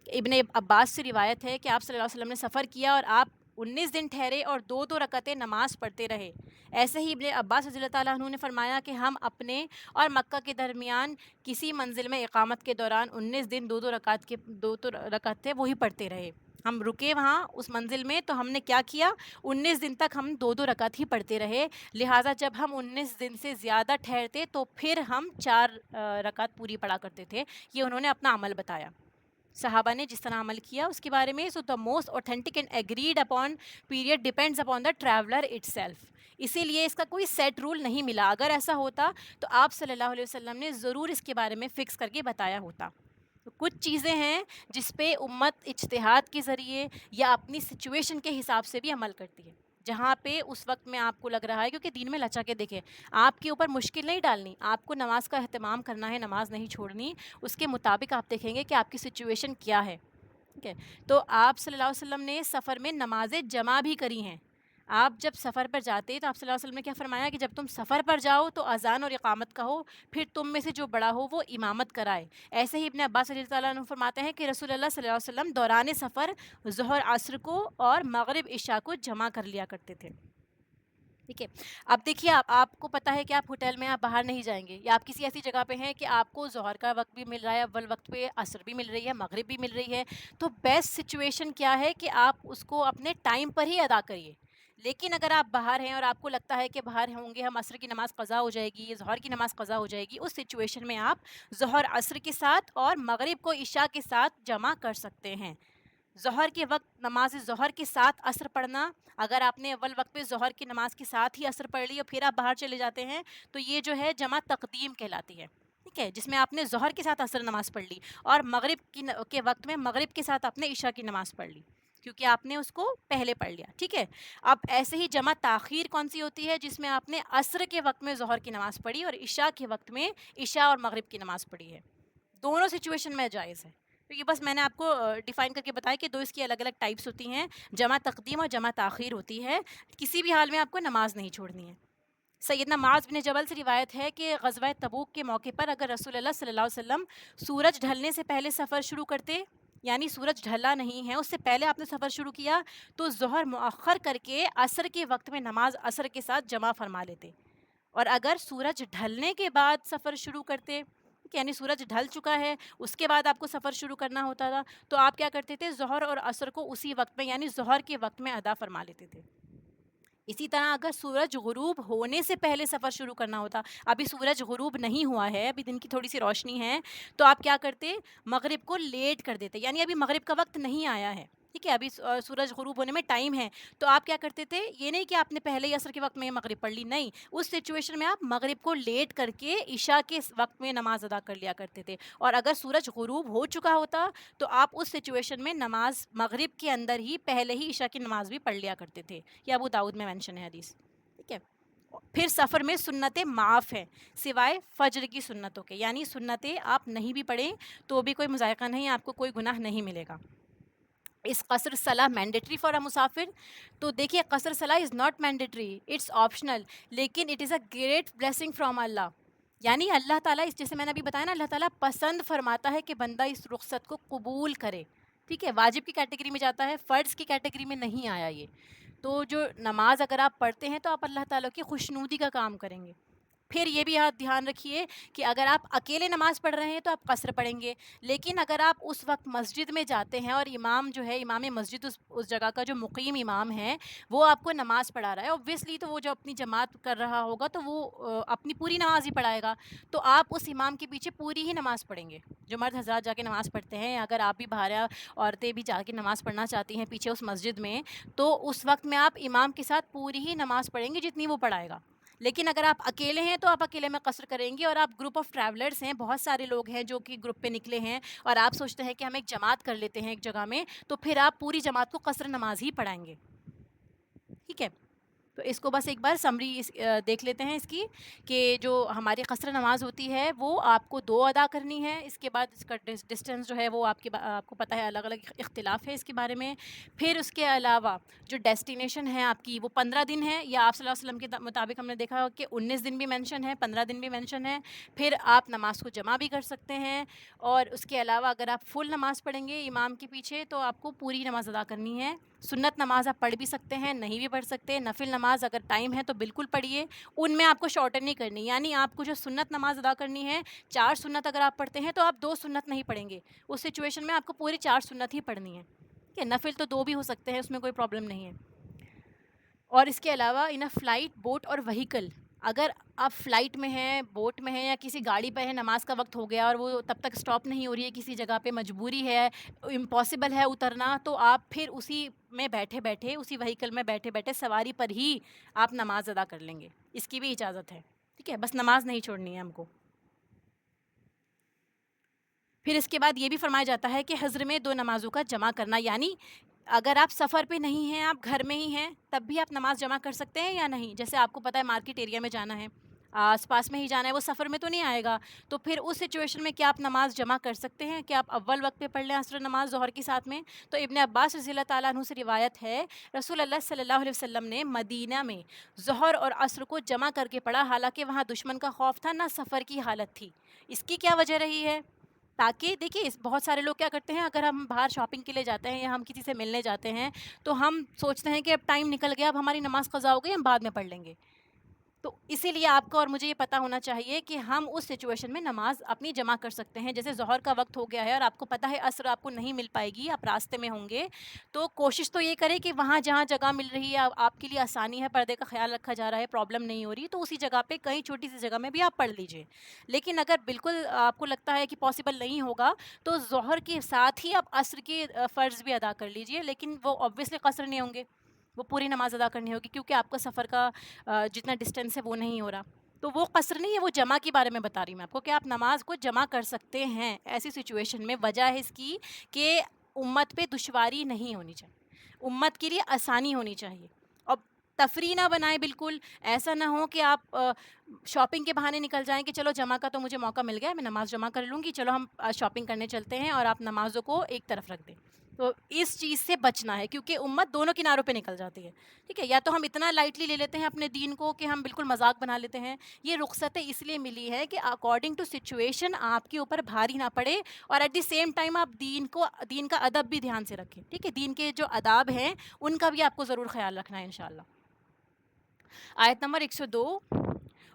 ابن عباس سے روایت ہے کہ آپ صلی اللہ علیہ وسلم نے سفر کیا اور آپ 19 دن ٹھہرے اور 2 رکعتیں نماز پڑھتے رہے. ایسے ہی ابن عباس رضی اللہ تعالیٰ عنہ نے فرمایا کہ ہم اپنے اور مکہ کے درمیان کسی منزل میں اقامت کے دوران 19 دن 2 رکعت تھے وہی پڑھتے رہے. ہم رکے وہاں اس منزل میں تو ہم نے کیا کیا, 19 دن تک ہم 2 رکعت ہی پڑھتے رہے. لہٰذا جب ہم 19 دن سے زیادہ ٹھہرتے تو پھر ہم 4 رکعت پوری پڑھا کرتے تھے. یہ انہوں نے اپنا عمل بتایا, صحابہ نے جس طرح عمل کیا اس کے بارے میں. So the most authentic and agreed upon period depends upon the traveller itself. اسی لیے اس کا کوئی سیٹ رول نہیں ملا. اگر ایسا ہوتا تو آپ صلی اللہ علیہ وسلم نے ضرور اس کے بارے میں فکس کر کے بتایا ہوتا. تو کچھ چیزیں ہیں جس پہ امت اجتہاد کے ذریعے یا اپنی سچویشن کے حساب سے بھی عمل کرتی ہے, جہاں پہ اس وقت میں آپ کو لگ رہا ہے, کیونکہ دین میں لچا کے دیکھیں, آپ کے اوپر مشکل نہیں ڈالنی, آپ کو نماز کا اہتمام کرنا ہے, نماز نہیں چھوڑنی, اس کے مطابق آپ دیکھیں گے کہ آپ کی سچویشن کیا ہے. ٹھیک ہے, تو آپ صلی اللہ علیہ وسلم نے سفر میں نمازیں جمع بھی کری ہیں. آپ جب سفر پر جاتے تو آپ صلی اللہ علیہ وسلم نے کیا فرمایا کہ جب تم سفر پر جاؤ تو اذان اور اقامت کہو, پھر تم میں سے جو بڑا ہو وہ امامت کرائے. ایسے ہی ابن عباس رضی اللہ عنہ فرماتے ہیں کہ رسول اللہ صلی اللہ علیہ وسلم دوران سفر ظہر عصر کو اور مغرب عشاء کو جمع کر لیا کرتے تھے. ٹھیک ہے, اب دیکھیے آپ کو پتہ ہے کہ آپ ہوٹل میں آپ باہر نہیں جائیں گے, یا آپ کسی ایسی جگہ پہ ہیں کہ آپ کو ظہر کا وقت بھی مل رہا ہے, اول وقت پہ عصر بھی مل رہی ہے, مغرب بھی مل رہی ہے, تو بیسٹ سچویشن کیا ہے کہ آپ اس کو اپنے ٹائم پر ہی ادا کریے. لیکن اگر آپ باہر ہیں اور آپ کو لگتا ہے کہ باہر ہوں گے ہم عصر کی نماز قضا ہو جائے گی, ظہر کی نماز قضا ہو جائے گی, اس سچویشن میں آپ ظہر عصر کے ساتھ اور مغرب کو عشاء کے ساتھ جمع کر سکتے ہیں. ظہر کے وقت نماز ظہر کے ساتھ عصر پڑھنا, اگر آپ نے اول وقت پہ ظہر کی نماز کے ساتھ ہی عصر پڑھ لی اور پھر آپ باہر چلے جاتے ہیں تو یہ جو ہے جمع تقدیم کہلاتی ہے. ٹھیک ہے, جس میں آپ نے ظہر کے ساتھ عصر نماز پڑھ لی اور مغرب کے وقت میں مغرب کے ساتھ آپ نے عشاء کی نماز پڑھ لی. کیونکہ آپ نے اس کو پہلے پڑھ لیا. ٹھیک ہے. اب ایسے ہی جمع تاخیر کون سی ہوتی ہے؟ جس میں آپ نے عصر کے وقت میں ظہر کی نماز پڑھی اور عشاء کے وقت میں عشاء اور مغرب کی نماز پڑھی ہے. دونوں سچویشن میں جائز ہے. تو یہ بس میں نے آپ کو ڈیفائن کر کے بتایا کہ دو اس کی الگ الگ ٹائپس ہوتی ہیں. جمع تقدیم اور جمع تاخیر ہوتی ہے. کسی بھی حال میں آپ کو نماز نہیں چھوڑنی ہے. سیدنا معاذ بن جبل سے روایت ہے کہ غزوہ تبوک کے موقع پر اگر رسول اللہ صلی اللہ علیہ وسلم سورج ڈھلنے سے پہلے سفر شروع کرتے، یعنی سورج ڈھلا نہیں ہے اس سے پہلے آپ نے سفر شروع کیا، تو ظہر مؤخر کر کے عصر کے وقت میں نماز عصر کے ساتھ جمع فرما لیتے. اور اگر سورج ڈھلنے کے بعد سفر شروع کرتے، یعنی سورج ڈھل چکا ہے اس کے بعد آپ کو سفر شروع کرنا ہوتا تھا، تو آپ کیا کرتے تھے؟ ظہر اور عصر کو اسی وقت میں یعنی ظہر کے وقت میں ادا فرما لیتے تھے. اسی طرح اگر سورج غروب ہونے سے پہلے سفر شروع کرنا ہوتا، ابھی سورج غروب نہیں ہوا ہے، ابھی دن کی تھوڑی سی روشنی ہے، تو آپ کیا کرتے؟ مغرب کو لیٹ کر دیتے، یعنی ابھی مغرب کا وقت نہیں آیا ہے. ٹھیک ہے. ابھی سورج غروب ہونے میں ٹائم ہے، تو آپ کیا کرتے تھے؟ یہ نہیں کہ آپ نے پہلے ہی عصر کے وقت میں مغرب پڑھ لی، نہیں، اس سچویشن میں آپ مغرب کو لیٹ کر کے عشاء کے وقت میں نماز ادا کر لیا کرتے تھے. اور اگر سورج غروب ہو چکا ہوتا تو آپ اس سچویشن میں نماز مغرب کے اندر ہی پہلے ہی عشاء کی نماز بھی پڑھ لیا کرتے تھے. یہ ابو داؤد میں مینشن ہے حدیث. ٹھیک ہے. پھر سفر میں سنتیں معاف ہیں سوائے فجر کی سنتوں کے، یعنی سنتیں آپ نہیں بھی پڑھیں تو بھی کوئی مذائقہ نہیں، آپ کو کوئی گناہ نہیں ملے گا. اس قصر صلاح مینڈیٹری فار اے مسافر؟ تو دیکھیے قصر صلاح is not mandatory, it's optional, لیکن it is a great blessing from اللہ. یعنی اللہ تعالیٰ اس، جیسے میں نے ابھی بتایا نا، اللہ تعالیٰ پسند فرماتا ہے کہ بندہ اس رخصت کو قبول کرے. ٹھیک ہے. واجب کی کیٹیگری میں جاتا ہے، فرض کی کیٹیگری میں نہیں آیا یہ. تو جو نماز اگر آپ پڑھتے ہیں تو آپ اللہ تعالیٰ کی خوشنودی کا کام کریں گے. پھر یہ بھی آپ دھیان رکھیے کہ اگر آپ اکیلے نماز پڑھ رہے ہیں تو آپ قصر پڑھیں گے، لیکن اگر آپ اس وقت مسجد میں جاتے ہیں اور امام جو ہے، امام مسجد اس جگہ کا جو مقیم امام ہے وہ آپ کو نماز پڑھا رہا ہے، اوبویسلی تو وہ جو اپنی جماعت کر رہا ہوگا تو وہ اپنی پوری نماز ہی پڑھائے گا، تو آپ اس امام کے پیچھے پوری ہی نماز پڑھیں گے. جو مرد حضرات جا کے نماز پڑھتے ہیں، اگر آپ بھی باہر عورتیں بھی جا کے نماز پڑھنا چاہتی ہیں پیچھے اس مسجد میں، تو اس وقت میں آپ امام کے ساتھ پوری ہی نماز پڑھیں گے جتنی وہ پڑھائے گا. لیکن اگر آپ اکیلے ہیں تو آپ اکیلے میں قصر کریں گے، اور آپ گروپ آف ٹریولرز ہیں، بہت سارے لوگ ہیں جو کہ گروپ پہ نکلے ہیں اور آپ سوچتے ہیں کہ ہم ایک جماعت کر لیتے ہیں ایک جگہ میں، تو پھر آپ پوری جماعت کو قصر نماز ہی پڑھائیں گے. ٹھیک ہے. تو اس کو بس ایک بار سمری دیکھ لیتے ہیں اس کی، کہ جو ہماری قصر نماز ہوتی ہے وہ آپ کو 2 ادا کرنی ہے. اس کے بعد اس کا ڈسٹینس جو ہے وہ آپ کو پتہ ہے، الگ الگ اختلاف ہے اس کے بارے میں. پھر اس کے علاوہ جو ڈیسٹینیشن ہے آپ کی وہ 15 دن ہے، یا آپ صلی اللہ علیہ وسلم کے مطابق ہم نے دیکھا کہ 19 دن بھی مینشن ہے، 15 دن بھی مینشن ہے. پھر آپ نماز کو جمع بھی کر سکتے ہیں، اور اس کے علاوہ اگر آپ فل نماز پڑھیں گے امام کے پیچھے تو آپ کو پوری نماز ادا کرنی ہے. سنت نماز آپ پڑھ بھی سکتے ہیں، نہیں بھی پڑھ سکتے. نفل نماز اگر ٹائم ہے تو بالکل پڑھیے، ان میں آپ کو شارٹن نہیں کرنی، یعنی آپ کو جو سنت نماز ادا کرنی ہے، 4 سنت اگر آپ پڑھتے ہیں تو آپ 2 سنت نہیں پڑھیں گے، اس سچویشن میں آپ کو پوری 4 سنت ہی پڑھنی ہے. ٹھیک ہے. نفل تو 2 بھی ہو سکتے ہیں، اس میں کوئی پرابلم نہیں ہے. اور اس کے علاوہ ان فلائٹ، بوٹ اور وہیکل، اگر آپ فلائٹ میں ہیں، بوٹ میں ہیں، یا کسی گاڑی پہ ہیں، نماز کا وقت ہو گیا اور وہ تب تک سٹاپ نہیں ہو رہی ہے کسی جگہ پہ، مجبوری ہے، امپاسبل ہے اترنا، تو آپ پھر اسی میں بیٹھے بیٹھے، اسی وہیکل میں بیٹھے بیٹھے سواری پر ہی آپ نماز ادا کر لیں گے. اس کی بھی اجازت ہے. ٹھیک ہے. بس نماز نہیں چھوڑنی ہے ہم کو. پھر اس کے بعد یہ بھی فرمایا جاتا ہے کہ حضر میں 2 نمازوں کا جمع کرنا، یعنی اگر آپ سفر پہ نہیں ہیں، آپ گھر میں ہی ہیں، تب بھی آپ نماز جمع کر سکتے ہیں یا نہیں. جیسے آپ کو پتہ ہے مارکیٹ ایریا میں جانا ہے، آس پاس میں ہی جانا ہے، وہ سفر میں تو نہیں آئے گا، تو پھر اس سچویشن میں کیا آپ نماز جمع کر سکتے ہیں؟ کہ آپ اول وقت پہ پڑھ لیں عصر نماز ظہر کے ساتھ میں؟ تو ابن عباس رضی اللہ تعالیٰ عنہ سے روایت ہے، رسول اللہ صلی اللہ علیہ وسلم نے مدینہ میں ظہر اور عصر کو جمع کر کے پڑھا، حالانکہ وہاں دشمن کا خوف تھا، نہ سفر کی حالت تھی. اس کی کیا وجہ رہی ہے؟ تاکہ دیکھیے بہت سارے لوگ کیا کرتے ہیں، اگر ہم باہر شاپنگ کے لیے جاتے ہیں یا ہم کسی سے ملنے جاتے ہیں تو ہم سوچتے ہیں کہ اب ٹائم نکل گیا، اب ہماری نماز قضا ہو گئی، ہم بعد میں پڑھ لیں گے. تو اسی لیے آپ کو اور مجھے یہ پتہ ہونا چاہیے کہ ہم اس سچویشن میں نماز اپنی جمع کر سکتے ہیں. جیسے ظہر کا وقت ہو گیا ہے اور آپ کو پتہ ہے عصر آپ کو نہیں مل پائے گی، آپ راستے میں ہوں گے، تو کوشش تو یہ کریں کہ وہاں جہاں جگہ مل رہی ہے، آپ کے لیے آسانی ہے، پردے کا خیال رکھا جا رہا ہے، پرابلم نہیں ہو رہی، تو اسی جگہ پہ کہیں چھوٹی سی جگہ میں بھی آپ پڑھ لیجئے. لیکن اگر بالکل آپ کو لگتا ہے کہ پاسبل نہیں ہوگا تو ظہر کے ساتھ ہی آپ عصر کے فرض بھی ادا کر لیجئے، لیکن وہ اوبویسلی قصر نہیں ہوں گے، وہ پوری نماز ادا کرنی ہوگی، کیونکہ آپ کا سفر کا جتنا ڈسٹینس ہے وہ نہیں ہو رہا. تو وہ قصر نہیں ہے، وہ جمع کے بارے میں بتا رہی ہوں میں آپ کو، کہ آپ نماز کو جمع کر سکتے ہیں ایسی سچویشن میں. وجہ ہے اس کی کہ امت پہ دشواری نہیں ہونی چاہیے. امت کے لیے آسانی ہونی چاہیے. اور تفریح نہ بنائیں بالکل. ایسا نہ ہو کہ آپ شاپنگ کے بہانے نکل جائیں کہ چلو جمعہ کا تو مجھے موقع مل گیا, میں نماز جمع کر لوں گی, چلو ہم شاپنگ کرنے چلتے ہیں, اور آپ نمازوں کو ایک طرف رکھ دیں. تو اس چیز سے بچنا ہے, کیونکہ امت دونوں کناروں پہ نکل جاتی ہے. ٹھیک ہے, یا تو ہم اتنا لائٹلی لے لیتے ہیں اپنے دین کو کہ ہم بالکل مذاق بنا لیتے ہیں. یہ رخصتیں اس لیے ملی ہے کہ اکارڈنگ ٹو سچویشن آپ کے اوپر بھاری نہ پڑے, اور ایٹ دی سیم ٹائم آپ دین کا ادب بھی دھیان سے رکھیں. ٹھیک ہے, دین کے جو آداب ہیں ان کا بھی آپ کو ضرور خیال رکھنا ہے انشاءاللہ. آیت نمبر 102.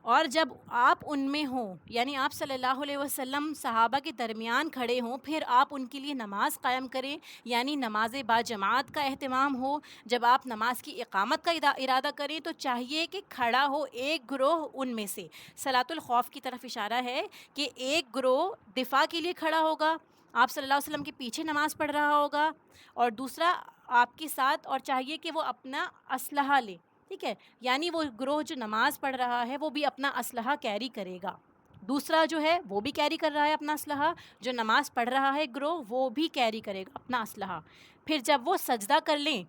اور جب آپ ان میں ہوں, یعنی آپ صلی اللہ علیہ وسلم صحابہ کے درمیان کھڑے ہوں, پھر آپ ان کے لیے نماز قائم کریں, یعنی نماز با جماعت کا اہتمام ہو. جب آپ نماز کی اقامت کا ارادہ کریں تو چاہیے کہ کھڑا ہو ایک گروہ ان میں سے. صلاۃ الخوف کی طرف اشارہ ہے کہ ایک گروہ دفاع کے لیے کھڑا ہوگا, آپ صلی اللہ علیہ وسلم کے پیچھے نماز پڑھ رہا ہوگا, اور دوسرا آپ کے ساتھ, اور چاہیے کہ وہ اپنا اسلحہ لے. ٹھیک ہے, یعنی وہ گروہ جو نماز پڑھ رہا ہے وہ بھی اپنا اسلحہ کیری کرے گا. دوسرا جو ہے وہ بھی کیری کر رہا ہے اپنا اسلحہ, جو نماز پڑھ رہا ہے گروہ وہ بھی کیری کرے گا اپنا اسلحہ. پھر جب وہ سجدہ کر لیں,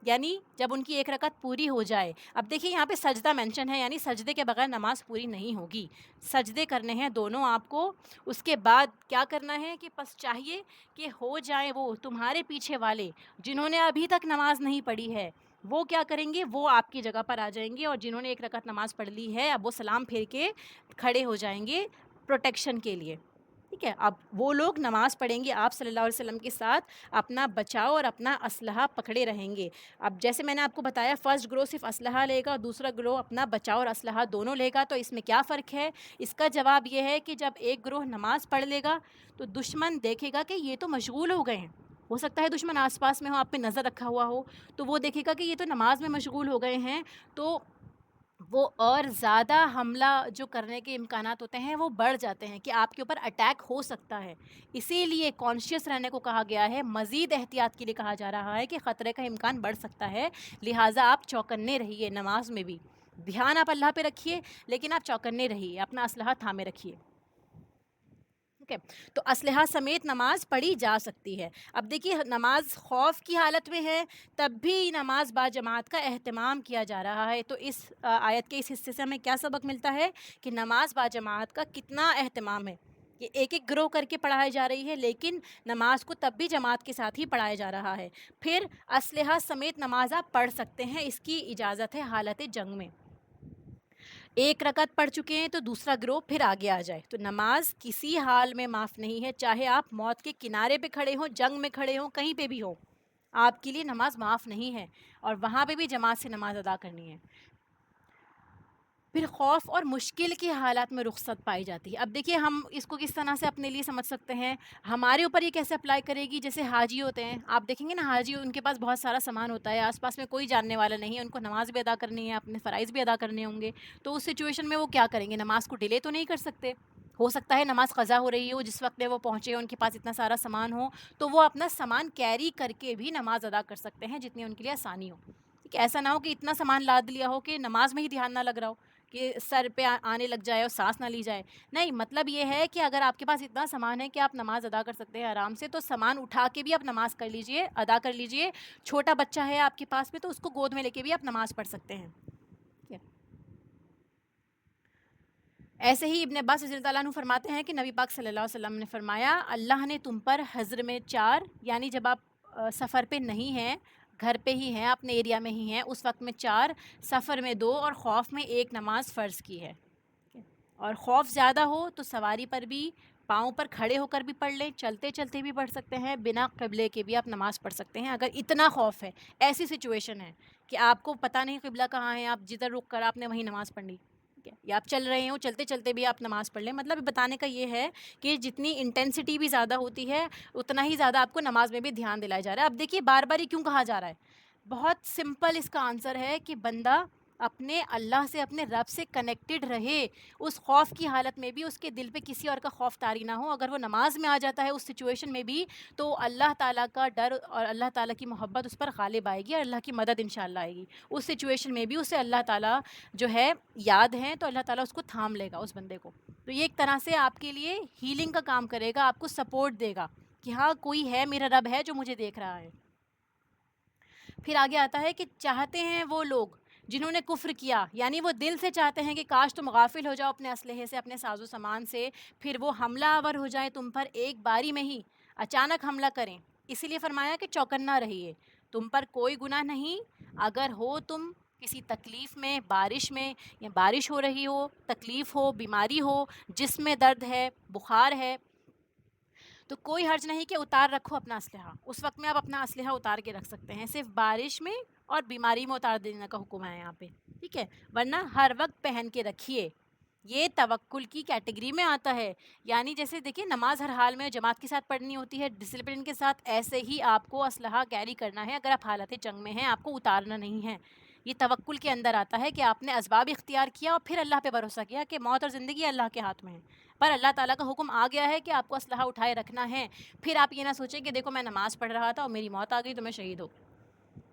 یعنی جب ان کی ایک رکعت پوری ہو جائے. اب دیکھیں یہاں پہ سجدہ مینشن ہے, یعنی سجدے کے بغیر نماز پوری نہیں ہوگی. سجدے کرنے ہیں دونوں آپ کو. اس کے بعد کیا کرنا ہے کہ بس چاہیے کہ ہو جائیں وہ تمہارے پیچھے والے جنہوں نے ابھی تک نماز نہیں پڑھی ہے, وہ کیا کریں گے, وہ آپ کی جگہ پر آ جائیں گے, اور جنہوں نے ایک رکعت نماز پڑھ لی ہے اب وہ سلام پھیر کے کھڑے ہو جائیں گے پروٹیکشن کے لیے. ٹھیک ہے, اب وہ لوگ نماز پڑھیں گے آپ صلی اللہ علیہ وسلم کے ساتھ, اپنا بچاؤ اور اپنا اسلحہ پکڑے رہیں گے. اب جیسے میں نے آپ کو بتایا, فرسٹ گروہ صرف اسلحہ لے گا, دوسرا گروہ اپنا بچاؤ اور اسلحہ دونوں لے گا. تو اس میں کیا فرق ہے؟ اس کا جواب یہ ہے کہ جب ایک گروہ نماز پڑھ لے گا تو دشمن دیکھے گا کہ یہ تو مشغول ہو گئے ہیں. ہو سکتا ہے دشمن آس پاس میں ہو, آپ پہ نظر رکھا ہوا ہو, تو وہ دیکھے گا کہ یہ تو نماز میں مشغول ہو گئے ہیں, تو وہ اور زیادہ حملہ جو کرنے کے امکانات ہوتے ہیں وہ بڑھ جاتے ہیں کہ آپ کے اوپر اٹیک ہو سکتا ہے. اسی لیے کانشیس رہنے کو کہا گیا ہے, مزید احتیاط کے لیے کہا جا رہا ہے کہ خطرے کا امکان بڑھ سکتا ہے, لہٰذا آپ چوکنے رہیے. نماز میں بھی دھیان آپ اللہ پہ رکھیے, لیکن آپ چوکنے رہیے, اپنا اسلحہ تھامے رکھیے. ٹھیک ہے, تو اسلحہ سمیت نماز پڑھی جا سکتی ہے. اب دیکھیے, نماز خوف کی حالت میں ہے تب بھی نماز با جماعت کا اہتمام کیا جا رہا ہے. تو اس آیت کے اس حصے سے ہمیں کیا سبق ملتا ہے کہ نماز با جماعت کا کتنا اہتمام ہے. یہ ایک ایک گروہ کر کے پڑھائی جا رہی ہے, لیکن نماز کو تب بھی جماعت کے ساتھ ہی پڑھایا جا رہا ہے. پھر اسلحہ سمیت نماز آپ پڑھ سکتے ہیں, اس کی اجازت ہے حالت جنگ میں. ایک رکعت پڑھ چکے ہیں تو دوسرا گروہ پھر آگے آ جائے, تو نماز کسی حال میں معاف نہیں ہے, چاہے آپ موت کے کنارے پہ کھڑے ہوں, جنگ میں کھڑے ہوں, کہیں پہ بھی ہوں, آپ کے لیے نماز معاف نہیں ہے, اور وہاں پہ بھی جماعت سے نماز ادا کرنی ہے. پھر خوف اور مشکل کی حالات میں رخصت پائی جاتی ہے. اب دیکھیے, ہم اس کو کس طرح سے اپنے لیے سمجھ سکتے ہیں, ہمارے اوپر یہ کیسے اپلائی کرے گی. جیسے حاجی ہوتے ہیں, آپ دیکھیں گے نا, حاجی ان کے پاس بہت سارا سامان ہوتا ہے, آس پاس میں کوئی جاننے والا نہیں ہے, ان کو نماز بھی ادا کرنی ہے, اپنے فرائض بھی ادا کرنے ہوں گے. تو اس سچویشن میں وہ کیا کریں گے, نماز کو ڈیلے تو نہیں کر سکتے. ہو سکتا ہے نماز قضا ہو رہی ہو, جس وقت میں وہ پہنچے ان کے پاس اتنا سارا سامان ہو, تو وہ اپنا سامان کیری کر کے بھی نماز ادا کر سکتے ہیں جتنی ان کے لیے آسانی ہو. ٹھیک ہے, ایسا نہ ہو کہ اتنا سامان لاد لیا ہو کہ نماز میں ہی دھیان نہ لگ رہا ہو, کہ سر پہ آنے لگ جائے اور سانس نہ لی جائے. نہیں, مطلب یہ ہے کہ اگر آپ کے پاس اتنا سامان ہے کہ آپ نماز ادا کر سکتے ہیں آرام سے, تو سامان اٹھا کے بھی آپ نماز کر لیجئے, ادا کر لیجئے. چھوٹا بچہ ہے آپ کے پاس میں تو اس کو گود میں لے کے بھی آپ نماز پڑھ سکتے ہیں. ایسے ہی ابن عباس رضی اللہ عنہ فرماتے ہیں کہ نبی پاک صلی اللہ علیہ وسلم نے فرمایا, اللہ نے تم پر حضر میں 4, یعنی جب آپ سفر پہ نہیں ہیں, گھر پہ ہی ہیں, اپنے ایریا میں ہی ہیں, اس وقت میں 4, سفر میں 2 اور خوف میں 1 نماز فرض کی ہے. اور خوف زیادہ ہو تو سواری پر بھی پاؤں پر کھڑے ہو کر بھی پڑھ لیں, چلتے چلتے بھی پڑھ سکتے ہیں, بنا قبلے کے بھی آپ نماز پڑھ سکتے ہیں اگر اتنا خوف ہے. ایسی سچویشن ہے کہ آپ کو پتہ نہیں قبلہ کہاں ہے, آپ جدھر رک کر آپ نے وہیں نماز پڑھنی, یا آپ چل رہے ہوں, چلتے چلتے بھی آپ نماز پڑھ لیں. مطلب بتانے کا یہ ہے کہ جتنی انٹینسٹی بھی زیادہ ہوتی ہے, اتنا ہی زیادہ آپ کو نماز میں بھی دھیان دلایا جا رہا ہے. اب دیکھیے, بار بار یہ کیوں کہا جا رہا ہے, بہت سمپل اس کا آنسر ہے کہ بندہ اپنے اللہ سے, اپنے رب سے کنیکٹڈ رہے, اس خوف کی حالت میں بھی اس کے دل پہ کسی اور کا خوف طاری نہ ہو. اگر وہ نماز میں آ جاتا ہے اس سچویشن میں بھی, تو اللہ تعالیٰ کا ڈر اور اللہ تعالیٰ کی محبت اس پر غالب آئے گی, اور اللہ کی مدد انشاءاللہ آئے گی. اس سچویشن میں بھی اسے اللہ تعالیٰ جو ہے یاد ہے, تو اللہ تعالیٰ اس کو تھام لے گا, اس بندے کو. تو یہ ایک طرح سے آپ کے لیے ہیلنگ کا کام کرے گا, آپ کو سپورٹ دے گا کہ ہاں کوئی ہے, میرا رب ہے جو مجھے دیکھ رہا ہے. پھر آگے آتا ہے کہ چاہتے ہیں وہ لوگ جنہوں نے کفر کیا، یعنی وہ دل سے چاہتے ہیں کہ کاش تم غافل ہو جاؤ اپنے اسلحے سے، اپنے ساز و سامان سے، پھر وہ حملہ آور ہو جائے تم پر ایک باری میں ہی، اچانک حملہ کریں. اسی لیے فرمایا کہ چوکنا رہیے، تم پر کوئی گناہ نہیں اگر ہو تم کسی تکلیف میں، بارش میں، یا بارش ہو رہی ہو، تکلیف ہو، بیماری ہو، جسم میں درد ہے، بخار ہے، تو کوئی حرج نہیں کہ اتار رکھو اپنا اسلحہ. اس وقت میں آپ اپنا اسلحہ اتار کے رکھ سکتے ہیں، صرف بارش میں اور بیماری میں اتار دینے کا حکم ہے یہاں پہ، ٹھیک ہے. ورنہ ہر وقت پہن کے رکھیے. یہ توکل کی کیٹیگری میں آتا ہے. یعنی جیسے دیکھیں نماز ہر حال میں جماعت کے ساتھ پڑھنی ہوتی ہے، ڈسپلن کے ساتھ، ایسے ہی آپ کو اسلحہ کیری کرنا ہے. اگر آپ حالت جنگ میں ہیں آپ کو اتارنا نہیں ہے. یہ توکل کے اندر آتا ہے کہ آپ نے اسباب اختیار کیا اور پھر اللہ پہ بھروسہ کیا کہ موت اور زندگی اللہ کے ہاتھ میں ہے، پر اللہ تعالیٰ کا حکم آ گیا ہے کہ آپ کو اسلحہ اٹھائے رکھنا ہے. پھر آپ یہ نہ سوچیں کہ دیکھو میں نماز پڑھ رہا تھا اور میری موت آ گئی تو میں شہید ہو.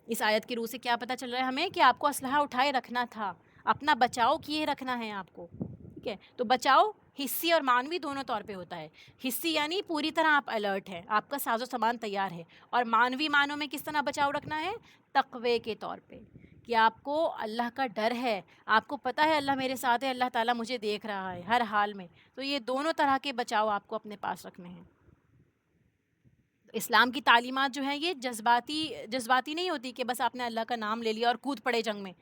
اس آیت کی روح سے کیا پتہ چل رہا ہے ہمیں کہ آپ کو اسلحہ اٹھائے رکھنا تھا، اپنا بچاؤ کیے رکھنا ہے آپ کو، ٹھیک ہے. تو بچاؤ حصی اور معنوی دونوں طور پہ ہوتا ہے. حصی یعنی پوری طرح آپ الرٹ ہے، آپ کا ساز و سامان تیار ہے. اور معنوی معنوں میں کس طرح بچاؤ رکھنا ہے؟ تقوی کے طور پہ، کہ آپ کو اللہ کا ڈر ہے، آپ کو پتہ ہے اللہ میرے ساتھ ہے، اللہ تعالیٰ مجھے دیکھ رہا ہے ہر حال میں. تو یہ دونوں طرح کے بچاؤ آپ کو اپنے پاس رکھنے ہیں. اسلام کی تعلیمات جو ہیں یہ جذباتی نہیں ہوتی کہ بس آپ نے اللہ کا نام لے لیا اور کود پڑے جنگ میں.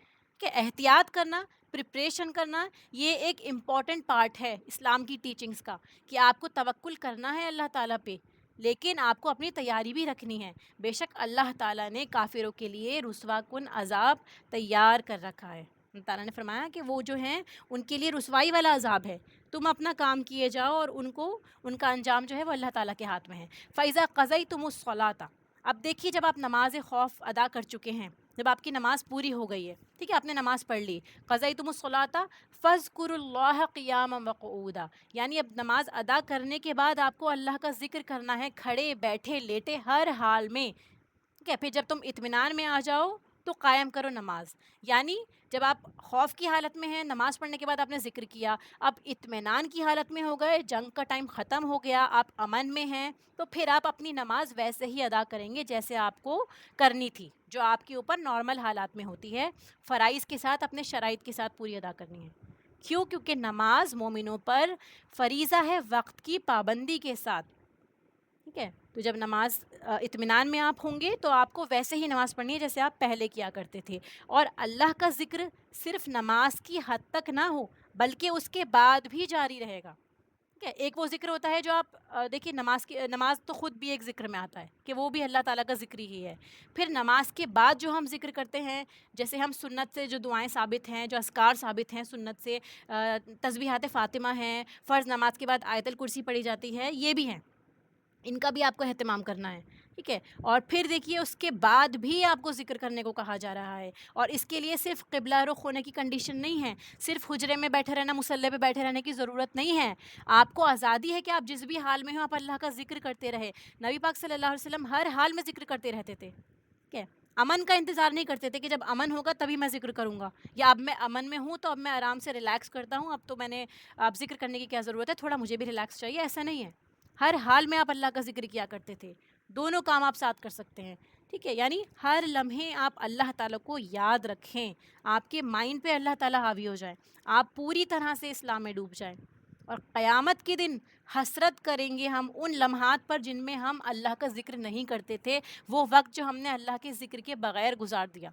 کہ احتیاط کرنا، پریپریشن کرنا، یہ ایک امپورٹنٹ پارٹ ہے اسلام کی ٹیچنگز کا، کہ آپ کو توکل کرنا ہے اللہ تعالیٰ پہ، لیکن آپ کو اپنی تیاری بھی رکھنی ہے. بے شک اللہ تعالیٰ نے کافروں کے لیے رسوا کن عذاب تیار کر رکھا ہے. اللہ تعالیٰ نے فرمایا کہ وہ جو ہیں ان کے لیے رسوائی والا عذاب ہے. تم اپنا کام کیے جاؤ اور ان کا انجام جو ہے وہ اللہ تعالیٰ کے ہاتھ میں ہے. فَإِذَا قَضَيْتُمُ الصَّلَاةَ، اب دیکھیے جب آپ نماز خوف ادا کر چکے ہیں، جب آپ کی نماز پوری ہو گئی ہے، ٹھیک ہے، آپ نے نماز پڑھ لی، قَضَيْتُمُ الصَّلَاةَ فَاذْكُرُوا اللَّهَ قِيَامًا وَقُعُودًا، یعنی اب نماز ادا کرنے کے بعد آپ کو اللہ کا ذکر کرنا ہے، کھڑے بیٹھے لیٹے ہر حال میں، ٹھیک ہے. پھر جب تم اطمینان میں آ جاؤ تو قائم کرو نماز. یعنی جب آپ خوف کی حالت میں ہیں، نماز پڑھنے کے بعد آپ نے ذکر کیا، اب اطمینان کی حالت میں ہو گئے، جنگ کا ٹائم ختم ہو گیا، آپ امن میں ہیں، تو پھر آپ اپنی نماز ویسے ہی ادا کریں گے جیسے آپ کو کرنی تھی، جو آپ کے اوپر نارمل حالات میں ہوتی ہے، فرائض کے ساتھ، اپنے شرائط کے ساتھ پوری ادا کرنی ہے. کیوں؟ کیونکہ نماز مومنوں پر فریضہ ہے وقت کی پابندی کے ساتھ، ٹھیک ہے. تو جب نماز اطمینان میں آپ ہوں گے تو آپ کو ویسے ہی نماز پڑھنی ہے جیسے آپ پہلے کیا کرتے تھے. اور اللہ کا ذکر صرف نماز کی حد تک نہ ہو بلکہ اس کے بعد بھی جاری رہے گا. ٹھیک ہے. ایک وہ ذکر ہوتا ہے جو آپ دیکھیے نماز تو خود بھی ایک ذکر میں آتا ہے کہ وہ بھی اللہ تعالیٰ کا ذکر ہی ہے. پھر نماز کے بعد جو ہم ذکر کرتے ہیں، جیسے ہم سنت سے جو دعائیں ثابت ہیں، جو اذکار ثابت ہیں سنت سے، تسبیحات فاطمہ ہیں، فرض نماز کے بعد آیت الکرسی پڑھی جاتی ہے، یہ بھی ہیں، ان کا بھی آپ کو اہتمام کرنا ہے، ٹھیک ہے. اور پھر دیکھیے اس کے بعد بھی آپ کو ذکر کرنے کو کہا جا رہا ہے، اور اس کے لیے صرف قبلہ رخ ہونے کی کنڈیشن نہیں ہے، صرف حجرے میں بیٹھے رہنا، مصلی پہ بیٹھے رہنے کی ضرورت نہیں ہے. آپ کو آزادی ہے کہ آپ جس بھی حال میں ہوں آپ اللہ کا ذکر کرتے رہے. نبی پاک صلی اللہ علیہ وسلم ہر حال میں ذکر کرتے رہتے تھے، ٹھیک ہے. امن کا انتظار نہیں کرتے تھے کہ جب امن ہوگا تبھی میں ذکر کروں گا، یا اب میں امن میں ہوں تو اب میں آرام سے ریلیکس کرتا ہوں، اب تو میں نے اب ذکر کرنے کی کیا ضرورت ہے، تھوڑا مجھے بھی ریلیکس چاہیے. ایسا نہیں ہے، ہر حال میں آپ اللہ کا ذکر کیا کرتے تھے. دونوں کام آپ ساتھ کر سکتے ہیں، ٹھیک ہے. یعنی ہر لمحے آپ اللہ تعالیٰ کو یاد رکھیں، آپ کے مائنڈ پہ اللہ تعالیٰ حاوی ہو جائیں، آپ پوری طرح سے اسلام میں ڈوب جائیں. اور قیامت کے دن حسرت کریں گے ہم ان لمحات پر جن میں ہم اللہ کا ذکر نہیں کرتے تھے، وہ وقت جو ہم نے اللہ کے ذکر کے بغیر گزار دیا.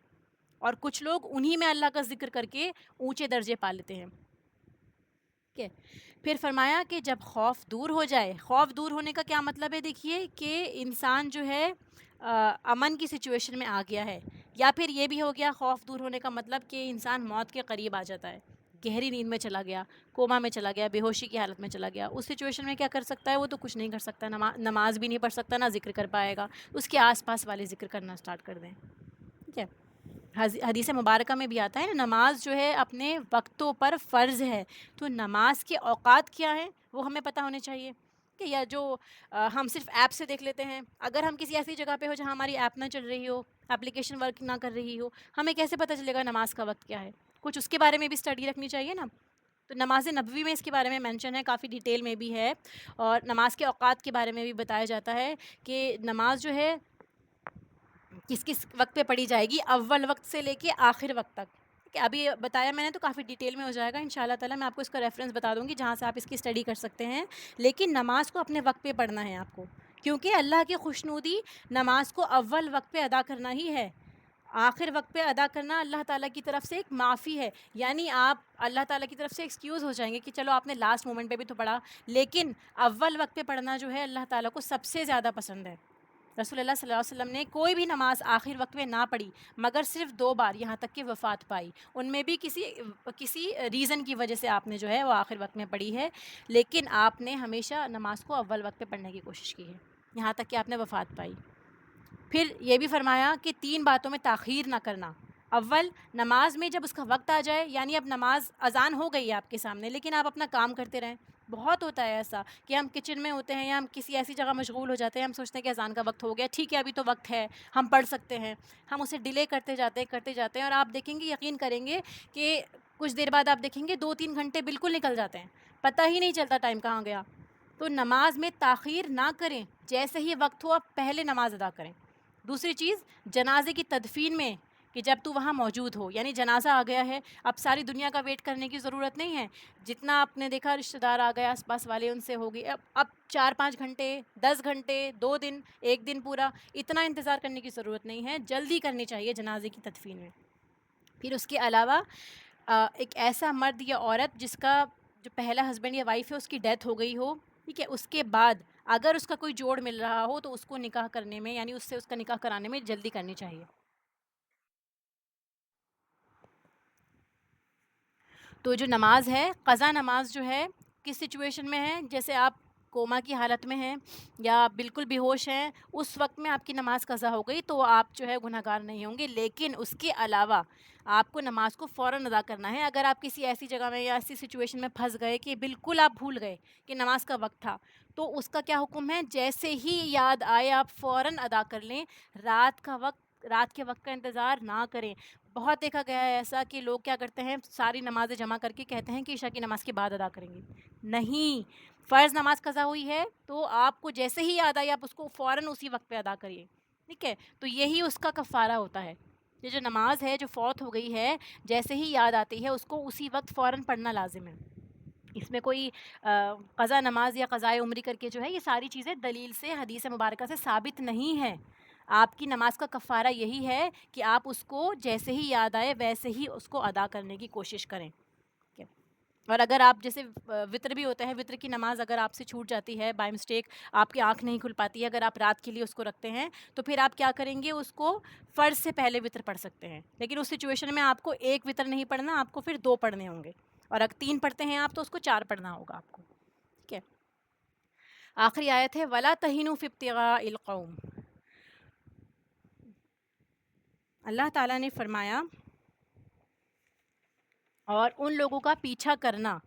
اور کچھ لوگ انہی میں اللہ کا ذکر کر کے اونچے درجے پا لیتے ہیں. ٹھیک ہے. پھر فرمایا کہ جب خوف دور ہو جائے، خوف دور ہونے کا کیا مطلب ہے؟ دیکھیے کہ انسان جو ہے امن کی سچویشن میں آ گیا ہے، یا پھر یہ بھی ہو گیا خوف دور ہونے کا مطلب کہ انسان موت کے قریب آ جاتا ہے، گہری نیند میں چلا گیا، کوما میں چلا گیا، بے ہوشی کی حالت میں چلا گیا. اس سچویشن میں کیا کر سکتا ہے؟ وہ تو کچھ نہیں کر سکتا، نماز بھی نہیں پڑھ سکتا، نہ ذکر کر پائے گا. اس کے آس پاس والے ذکر کرنا سٹارٹ کر دیں، ٹھیک ہے. حدیث مبارکہ میں بھی آتا ہے نا، نماز جو ہے اپنے وقتوں پر فرض ہے. تو نماز کے اوقات کیا ہیں وہ ہمیں پتہ ہونے چاہیے، کہ یا جو ہم صرف ایپ سے دیکھ لیتے ہیں. اگر ہم کسی ایسی جگہ پہ ہو جہاں ہماری ایپ نہ چل رہی ہو، اپلیکیشن ورک نہ کر رہی ہو، ہمیں کیسے پتہ چلے گا نماز کا وقت کیا ہے؟ کچھ اس کے بارے میں بھی اسٹڈی رکھنی چاہیے نا. تو نماز نبوی میں اس کے بارے میں مینشن ہے، کافی ڈیٹیل میں بھی ہے. اور نماز کے اوقات کے بارے میں بھی بتایا جاتا ہے کہ نماز جو ہے کس کس وقت پہ پڑھی جائے گی، اول وقت سے لے کے آخر وقت تک. ٹھیک ہے، ابھی بتایا میں نے تو کافی ڈیٹیل میں ہو جائے گا ان شاء اللہ تعالیٰ. میں آپ کو اس کا ریفرنس بتا دوں گی جہاں سے آپ اس کی اسٹڈی کر سکتے ہیں. لیکن نماز کو اپنے وقت پہ پڑھنا ہے آپ کو، کیونکہ اللہ کی خوشنودی نماز کو اول وقت پہ ادا کرنا ہی ہے. آخر وقت پہ ادا کرنا اللہ تعالیٰ کی طرف سے ایک معافی ہے. یعنی آپ اللہ تعالیٰ کی طرف سے ایکسکیوز ہو جائیں گے کہ چلو آپ نے لاسٹ مومنٹ پہ بھی تو پڑھا، لیکن اول وقت پہ پڑھنا جو ہے اللہ تعالیٰ کو سب سے زیادہ پسند ہے. رسول اللہ صلی اللہ علیہ وسلم نے کوئی بھی نماز آخر وقت میں نہ پڑھی مگر صرف 2 بار، یہاں تک کہ وفات پائی. ان میں بھی کسی ریزن کی وجہ سے آپ نے جو ہے وہ آخر وقت میں پڑھی ہے، لیکن آپ نے ہمیشہ نماز کو اول وقت پہ پڑھنے کی کوشش کی ہے یہاں تک کہ آپ نے وفات پائی. پھر یہ بھی فرمایا کہ 3 باتوں میں تاخیر نہ کرنا. اول، نماز میں جب اس کا وقت آ جائے، یعنی اب نماز اذان ہو گئی ہے آپ کے سامنے لیکن آپ اپنا کام کرتے رہیں. بہت ہوتا ہے ایسا کہ ہم کچن میں ہوتے ہیں یا ہم کسی ایسی جگہ مشغول ہو جاتے ہیں، ہم سوچتے ہیں کہ اذان کا وقت ہو گیا، ٹھیک ہے ابھی تو وقت ہے، ہم پڑھ سکتے ہیں. ہم اسے ڈیلے کرتے جاتے ہیں اور آپ دیکھیں گے، یقین کریں گے کہ کچھ دیر بعد آپ دیکھیں گے 2-3 گھنٹے بالکل نکل جاتے ہیں، پتہ ہی نہیں چلتا ٹائم کہاں گیا. تو نماز میں تاخیر نہ کریں، جیسے ہی وقت ہو آپ پہلے نماز ادا کریں. دوسری چیز، جنازے کی تدفین میں کہ جب تو وہاں موجود ہو، یعنی جنازہ آ گیا ہے، اب ساری دنیا کا ویٹ کرنے کی ضرورت نہیں ہے. جتنا آپ نے دیکھا رشتہ دار آ گئے، آس پاس والے، ان سے ہوگی. اب 4-5 گھنٹے، 10 گھنٹے، 2 دن، 1 دن پورا، اتنا انتظار کرنے کی ضرورت نہیں ہے. جلدی کرنی چاہیے جنازے کی تدفین میں. پھر اس کے علاوہ ایک ایسا مرد یا عورت جس کا جو پہلا ہسبینڈ یا وائف ہے اس کی ڈیتھ ہو گئی ہو، ٹھیک ہے، اس کے بعد اگر اس کا کوئی جوڑ مل رہا ہو تو اس کو نکاح کرنے میں، یعنی اس سے اس کا نکاح کرانے میں جلدی کرنی چاہیے. تو جو نماز ہے، قضا نماز جو ہے، کس سچویشن میں ہے، جیسے آپ کوما کی حالت میں ہیں یا بالکل بے ہوش ہیں، اس وقت میں آپ کی نماز قضا ہو گئی تو آپ جو ہے گناہ گار نہیں ہوں گے. لیکن اس کے علاوہ آپ کو نماز کو فوراً ادا کرنا ہے. اگر آپ کسی ایسی جگہ میں یا ایسی سچویشن میں پھنس گئے کہ بالکل آپ بھول گئے کہ نماز کا وقت تھا، تو اس کا کیا حکم ہے؟ جیسے ہی یاد آئے آپ فوراً ادا کر لیں. رات کے وقت کا انتظار نہ کریں. بہت دیکھا گیا ہے ایسا کہ لوگ کیا کرتے ہیں، ساری نمازیں جمع کر کے کہتے ہیں کہ عشاء کی نماز کے بعد ادا کریں گے. نہیں، فرض نماز قضا ہوئی ہے تو آپ کو جیسے ہی یاد آئی آپ اس کو فوراً اسی وقت پہ ادا کریے. ٹھیک ہے، تو یہی اس کا کفارہ ہوتا ہے. یہ جو نماز ہے جو فوت ہو گئی ہے، جیسے ہی یاد آتی ہے اس کو اسی وقت فوراً پڑھنا لازم ہے. اس میں کوئی قضا نماز یا قضائے عمری کر کے جو ہے، یہ ساری چیزیں دلیل سے، حدیث مبارکہ سے ثابت نہیں ہے. آپ کی نماز کا کفارہ یہی ہے کہ آپ اس کو جیسے ہی یاد آئے ویسے ہی اس کو ادا کرنے کی کوشش کریں. ٹھیک ہے؟ اور اگر آپ جیسے وطر بھی ہوتا ہے، وطر کی نماز اگر آپ سے چھوٹ جاتی ہے بائی مسٹیک، آپ کی آنکھ نہیں کھل پاتی ہے، اگر آپ رات کے لیے اس کو رکھتے ہیں تو پھر آپ کیا کریں گے؟ اس کو فرض سے پہلے وطر پڑھ سکتے ہیں. لیکن اس سچویشن میں آپ کو 1 وطر نہیں پڑھنا، آپ کو پھر 2 پڑھنے ہوں گے. اور اگر 3 پڑھتے ہیں آپ تو اس کو 4 پڑھنا ہوگا آپ کو. ٹھیک ہے، آخری آیت ہے وَلَا تَهِنُوا فِي ابْتِغَاءِ الْقَوْمِ. اللہ تعالیٰ نے فرمایا، اور ان لوگوں کا پیچھا کرنا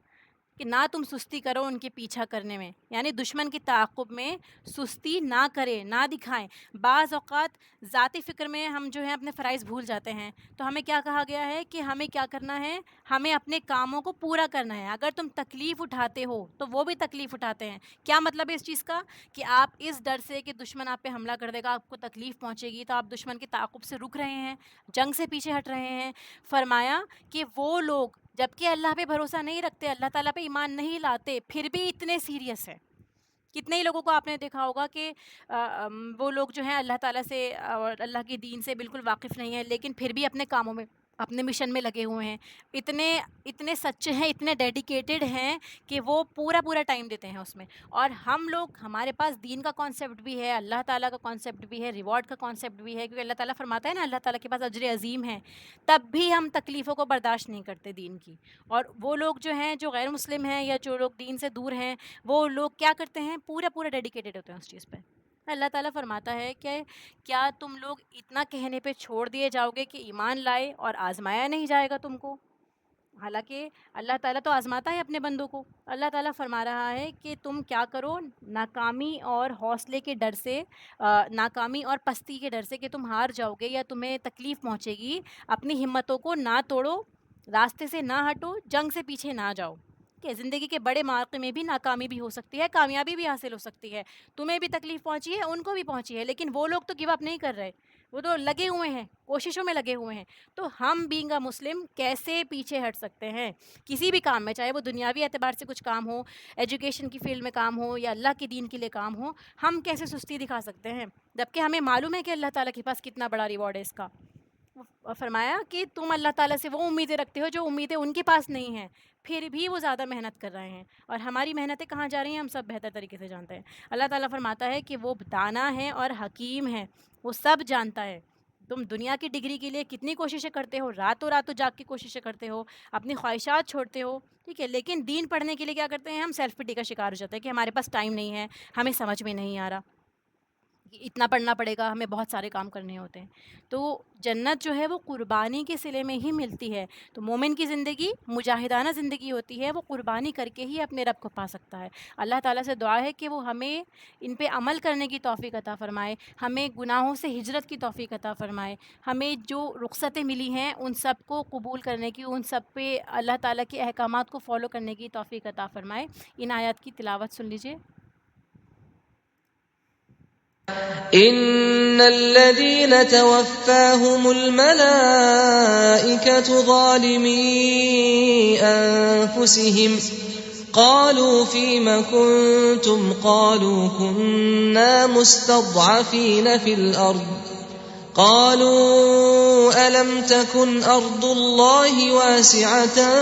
کہ نہ تم سستی کرو ان کے پیچھا کرنے میں، یعنی دشمن کے تعاقب میں سستی نہ کریں، نہ دکھائیں. بعض اوقات ذاتی فکر میں ہم جو ہیں اپنے فرائض بھول جاتے ہیں، تو ہمیں کیا کہا گیا ہے کہ ہمیں کیا کرنا ہے؟ ہمیں اپنے کاموں کو پورا کرنا ہے. اگر تم تکلیف اٹھاتے ہو تو وہ بھی تکلیف اٹھاتے ہیں. کیا مطلب ہے اس چیز کا؟ کہ آپ اس ڈر سے کہ دشمن آپ پہ حملہ کر دے گا، آپ کو تکلیف پہنچے گی، تو آپ دشمن کے تعاقب سے رک رہے ہیں، جنگ سے پیچھے ہٹ رہے ہیں. فرمایا کہ وہ لوگ جبکہ اللہ پہ بھروسہ نہیں رکھتے، اللہ تعالیٰ پہ ایمان نہیں لاتے، پھر بھی اتنے سیریس ہیں. کتنے ہی لوگوں کو آپ نے دیکھا ہوگا کہ وہ لوگ جو ہیں اللہ تعالیٰ سے اور اللہ کے دین سے بالکل واقف نہیں ہیں، لیکن پھر بھی اپنے کاموں میں، اپنے مشن میں لگے ہوئے ہیں. اتنے اتنے سچے ہیں، اتنے ڈیڈیکیٹڈ ہیں کہ وہ پورا پورا ٹائم دیتے ہیں اس میں. اور ہم لوگ، ہمارے پاس دین کا کانسیپٹ بھی ہے، اللہ تعالیٰ کا کانسیپٹ بھی ہے، ریوارڈ کا کانسیپٹ بھی ہے، کیونکہ اللہ تعالیٰ فرماتا ہے نا اللہ تعالیٰ کے پاس اجر عظیم ہے. تب بھی ہم تکلیفوں کو برداشت نہیں کرتے دین کی. اور وہ لوگ جو ہیں جو غیر مسلم ہیں یا جو لوگ دین سے دور ہیں، وہ لوگ کیا کرتے ہیں؟ پورا پورا ڈیڈیکیٹڈ ہوتے ہیں اس چیز پہ. اللہ تعالیٰ فرماتا ہے کہ کیا تم لوگ اتنا کہنے پہ چھوڑ دیے جاؤ گے کہ ایمان لائے اور آزمایا نہیں جائے گا تم کو؟ حالانکہ اللہ تعالیٰ تو آزماتا ہے اپنے بندوں کو. اللہ تعالیٰ فرما رہا ہے کہ تم کیا کرو، ناکامی اور حوصلے کے ڈر سے، ناکامی اور پستی کے ڈر سے کہ تم ہار جاؤ گے یا تمہیں تکلیف پہنچے گی، اپنی ہمتوں کو نہ توڑو، راستے سے نہ ہٹو، جنگ سے پیچھے نہ جاؤ. کہ زندگی کے بڑے مواقع میں بھی ناکامی بھی ہو سکتی ہے، کامیابی بھی حاصل ہو سکتی ہے. تمہیں بھی تکلیف پہنچی ہے، ان کو بھی پہنچی ہے، لیکن وہ لوگ تو گیو اپ نہیں کر رہے. وہ تو لگے ہوئے ہیں، کوششوں میں لگے ہوئے ہیں. تو ہم بینگ اے مسلم کیسے پیچھے ہٹ سکتے ہیں کسی بھی کام میں، چاہے وہ دنیاوی اعتبار سے کچھ کام ہو، ایجوکیشن کی فیلڈ میں کام ہو یا اللہ کے دین کے لیے کام ہو. ہم کیسے سستی دکھا سکتے ہیں جبکہ ہمیں معلوم ہے کہ اللہ تعالیٰ کے پاس کتنا بڑا ریوارڈ ہے اس کا. فرمایا کہ تم اللہ تعالیٰ سے وہ امیدیں رکھتے ہو جو امیدیں ان کے پاس نہیں ہیں، پھر بھی وہ زیادہ محنت کر رہے ہیں، اور ہماری محنتیں کہاں جا رہی ہیں ہم سب بہتر طریقے سے جانتے ہیں. اللہ تعالیٰ فرماتا ہے کہ وہ دانا ہے اور حکیم ہے، وہ سب جانتا ہے. تم دنیا کی ڈگری کے لیے کتنی کوششیں کرتے ہو، راتوں راتوں جاگ کے کوششیں کرتے ہو، اپنی خواہشات چھوڑتے ہو، ٹھیک ہے، لیکن دین پڑھنے کے لیے کیا کرتے ہیں ہم؟ سیلف پٹی کا شکار ہو جاتے ہیں کہ ہمارے پاس ٹائم نہیں ہے، ہمیں سمجھ میں نہیں آ رہا، اتنا پڑھنا پڑے گا، ہمیں بہت سارے کام کرنے ہوتے ہیں. تو جنت جو ہے وہ قربانی کے صلے میں ہی ملتی ہے. تو مومن کی زندگی مجاہدانہ زندگی ہوتی ہے، وہ قربانی کر کے ہی اپنے رب کو پا سکتا ہے. اللہ تعالیٰ سے دعا ہے کہ وہ ہمیں ان پہ عمل کرنے کی توفیق عطا فرمائے، ہمیں گناہوں سے ہجرت کی توفیق عطا فرمائے، ہمیں جو رخصتیں ملی ہیں ان سب کو قبول کرنے کی، ان سب پہ اللہ تعالیٰ کے احکامات کو فالو کرنے کی توفیق عطا فرمائے. ان آیات کی تلاوت سن لیجئے. إن الذين توفاهم الملائكة ظالمي أنفسهم قالوا فيم كنتم قالوا كنا مستضعفين في الأرض قالوا ألم تكن أرض الله واسعة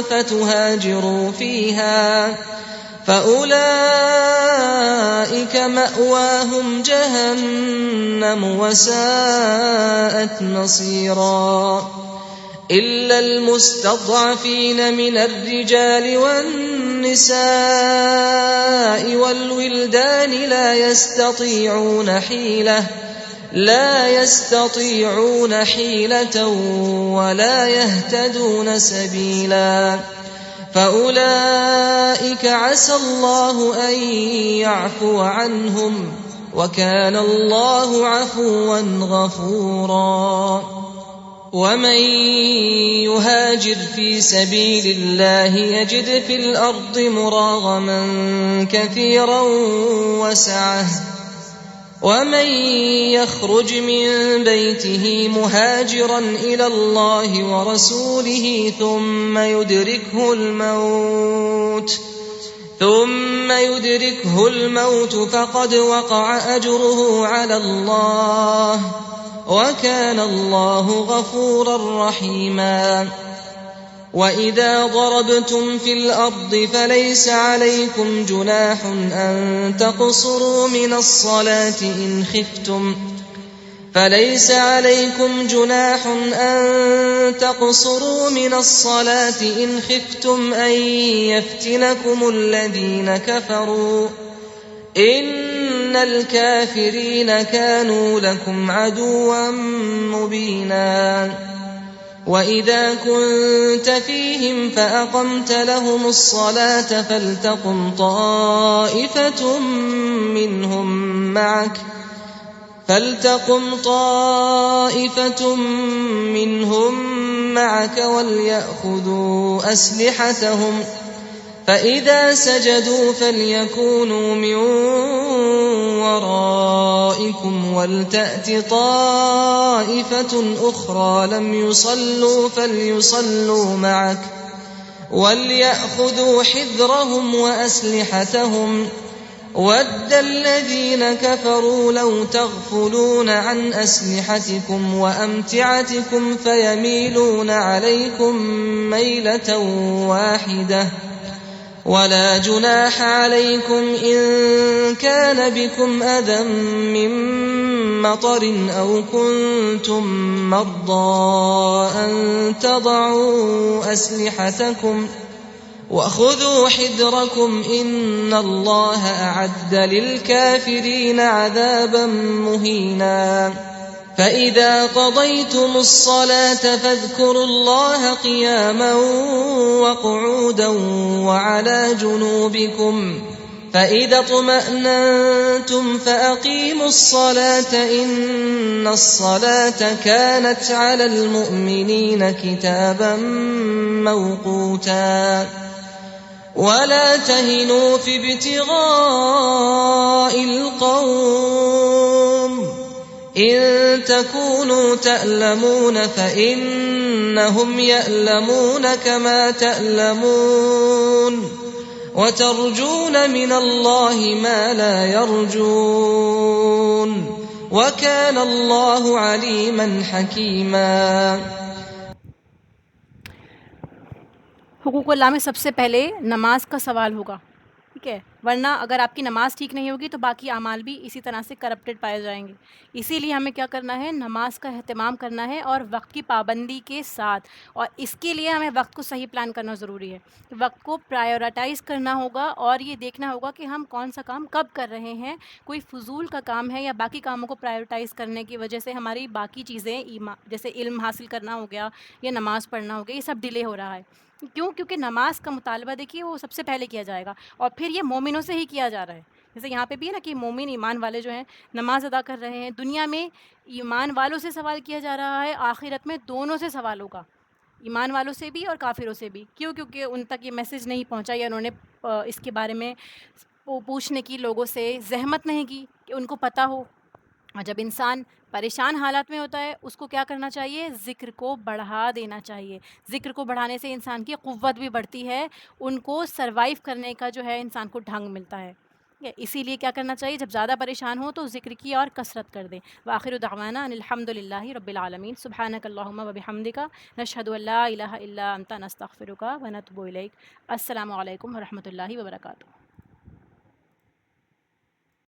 فتهاجروا فيها فأولئك مأواهم جهنم وساءت مصيرا إلا المستضعفين من الرجال والنساء والولدان لا يستطيعون حيلة ولا يهتدون سبيلا فأولئك عسى الله أن يعفو عنهم وكان الله عفوا غفورا ومن يهاجر في سبيل الله يجد في الأرض مراغما كثيرا وسعة ومن يخرج من بيته مهاجرا إلى الله ورسوله ثم يدركه الموت فقد وقع أجره على الله وكان الله غفورا رحيما وإذا ضربتم في الأرض فليس عليكم جناح أن تقصروا من الصلاة إن خفتم أن يفتنكم الذين كفروا إن الكافرين كانوا لكم عدوا مبينا وإذا كنت فيهم فأقمت لهم الصلاة فلتقم طائفة منهم معك وليأخذوا أسلحتهم فإذا سجدوا فليكونوا من ورائكم ولتأت طائفة أخرى لم يصلوا فليصلوا معك وليأخذوا حذرهم وأسلحتهم ود الذين كفروا لو تغفلون عن أسلحتكم وأمتعتكم فيميلون عليكم ميلة واحدة ولا جناح عليكم إن كان بكم أذى من مطر أو كنتم مرضى أن تضعوا أسلحتكم وخذوا حذركم إن الله أعد للكافرين عذابا مهينا فإذا قضيتم الصلاة فاذكروا الله قياما وقعودا وعلى جنوبكم فإذا اطمأننتم فأقيموا الصلاة إن الصلاة كانت على المؤمنين كتابا موقوتا ولا تهنوا في ابتغاء القوم إن تكونوا تألمون فإنهم يألمون كما تألمون وترجون من الله ما لا يرجون وكان الله عليما حكيما. حقوق اللہ میں سب سے پہلے نماز کا سوال ہوگا، ٹھیک ہے، ورنہ اگر آپ کی نماز ٹھیک نہیں ہوگی تو باقی اعمال بھی اسی طرح سے کرپٹڈ پائے جائیں گے. اسی لیے ہمیں کیا کرنا ہے، نماز کا اہتمام کرنا ہے اور وقت کی پابندی کے ساتھ. اور اس کے لیے ہمیں وقت کو صحیح پلان کرنا ضروری ہے. وقت کو پرائیورٹائز کرنا ہوگا اور یہ دیکھنا ہوگا کہ ہم کون سا کام کب کر رہے ہیں. کوئی فضول کا کام ہے یا باقی کاموں کو پرائیورٹائز کرنے کی وجہ سے ہماری باقی چیزیں جیسے علم حاصل کرنا ہو گیا یا نماز پڑھنا ہو گیا، یہ سب ڈیلے ہو رہا ہے. کیوں؟ کیونکہ نماز کا مطالبہ دیکھیے وہ سب سے پہلے کیا جائے گا اور پھر یہ مومنوں سے ہی کیا جا رہا ہے. جیسے یہاں پہ بھی ہے نا کہ مومن ایمان والے جو ہیں نماز ادا کر رہے ہیں. دنیا میں ایمان والوں سے سوال کیا جا رہا ہے، آخرت میں دونوں سے سوال ہوگا، ایمان والوں سے بھی اور کافروں سے بھی. کیوں؟ کیونکہ ان تک یہ میسج نہیں پہنچا یا انہوں نے اس کے بارے میں پوچھنے کی لوگوں سے زحمت نہیں کی کہ ان کو پتہ ہو. اور جب انسان پریشان حالات میں ہوتا ہے اس کو کیا کرنا چاہیے، ذکر کو بڑھا دینا چاہیے. ذکر کو بڑھانے سے انسان کی قوت بھی بڑھتی ہے، ان کو سروائیو کرنے کا جو ہے انسان کو ڈھنگ ملتا ہے. اسی لیے کیا کرنا چاہیے، جب زیادہ پریشان ہو تو ذکر کی اور کثرت کر دیں. وآخر دعوانا ان الحمد للہ رب العالمین. سبحانک اللہم وبحمدک نشہد ان لا الہ الا انت نستغفرک ونتوب الیک. السلام علیکم ورحمۃ اللہ وبرکاتہ.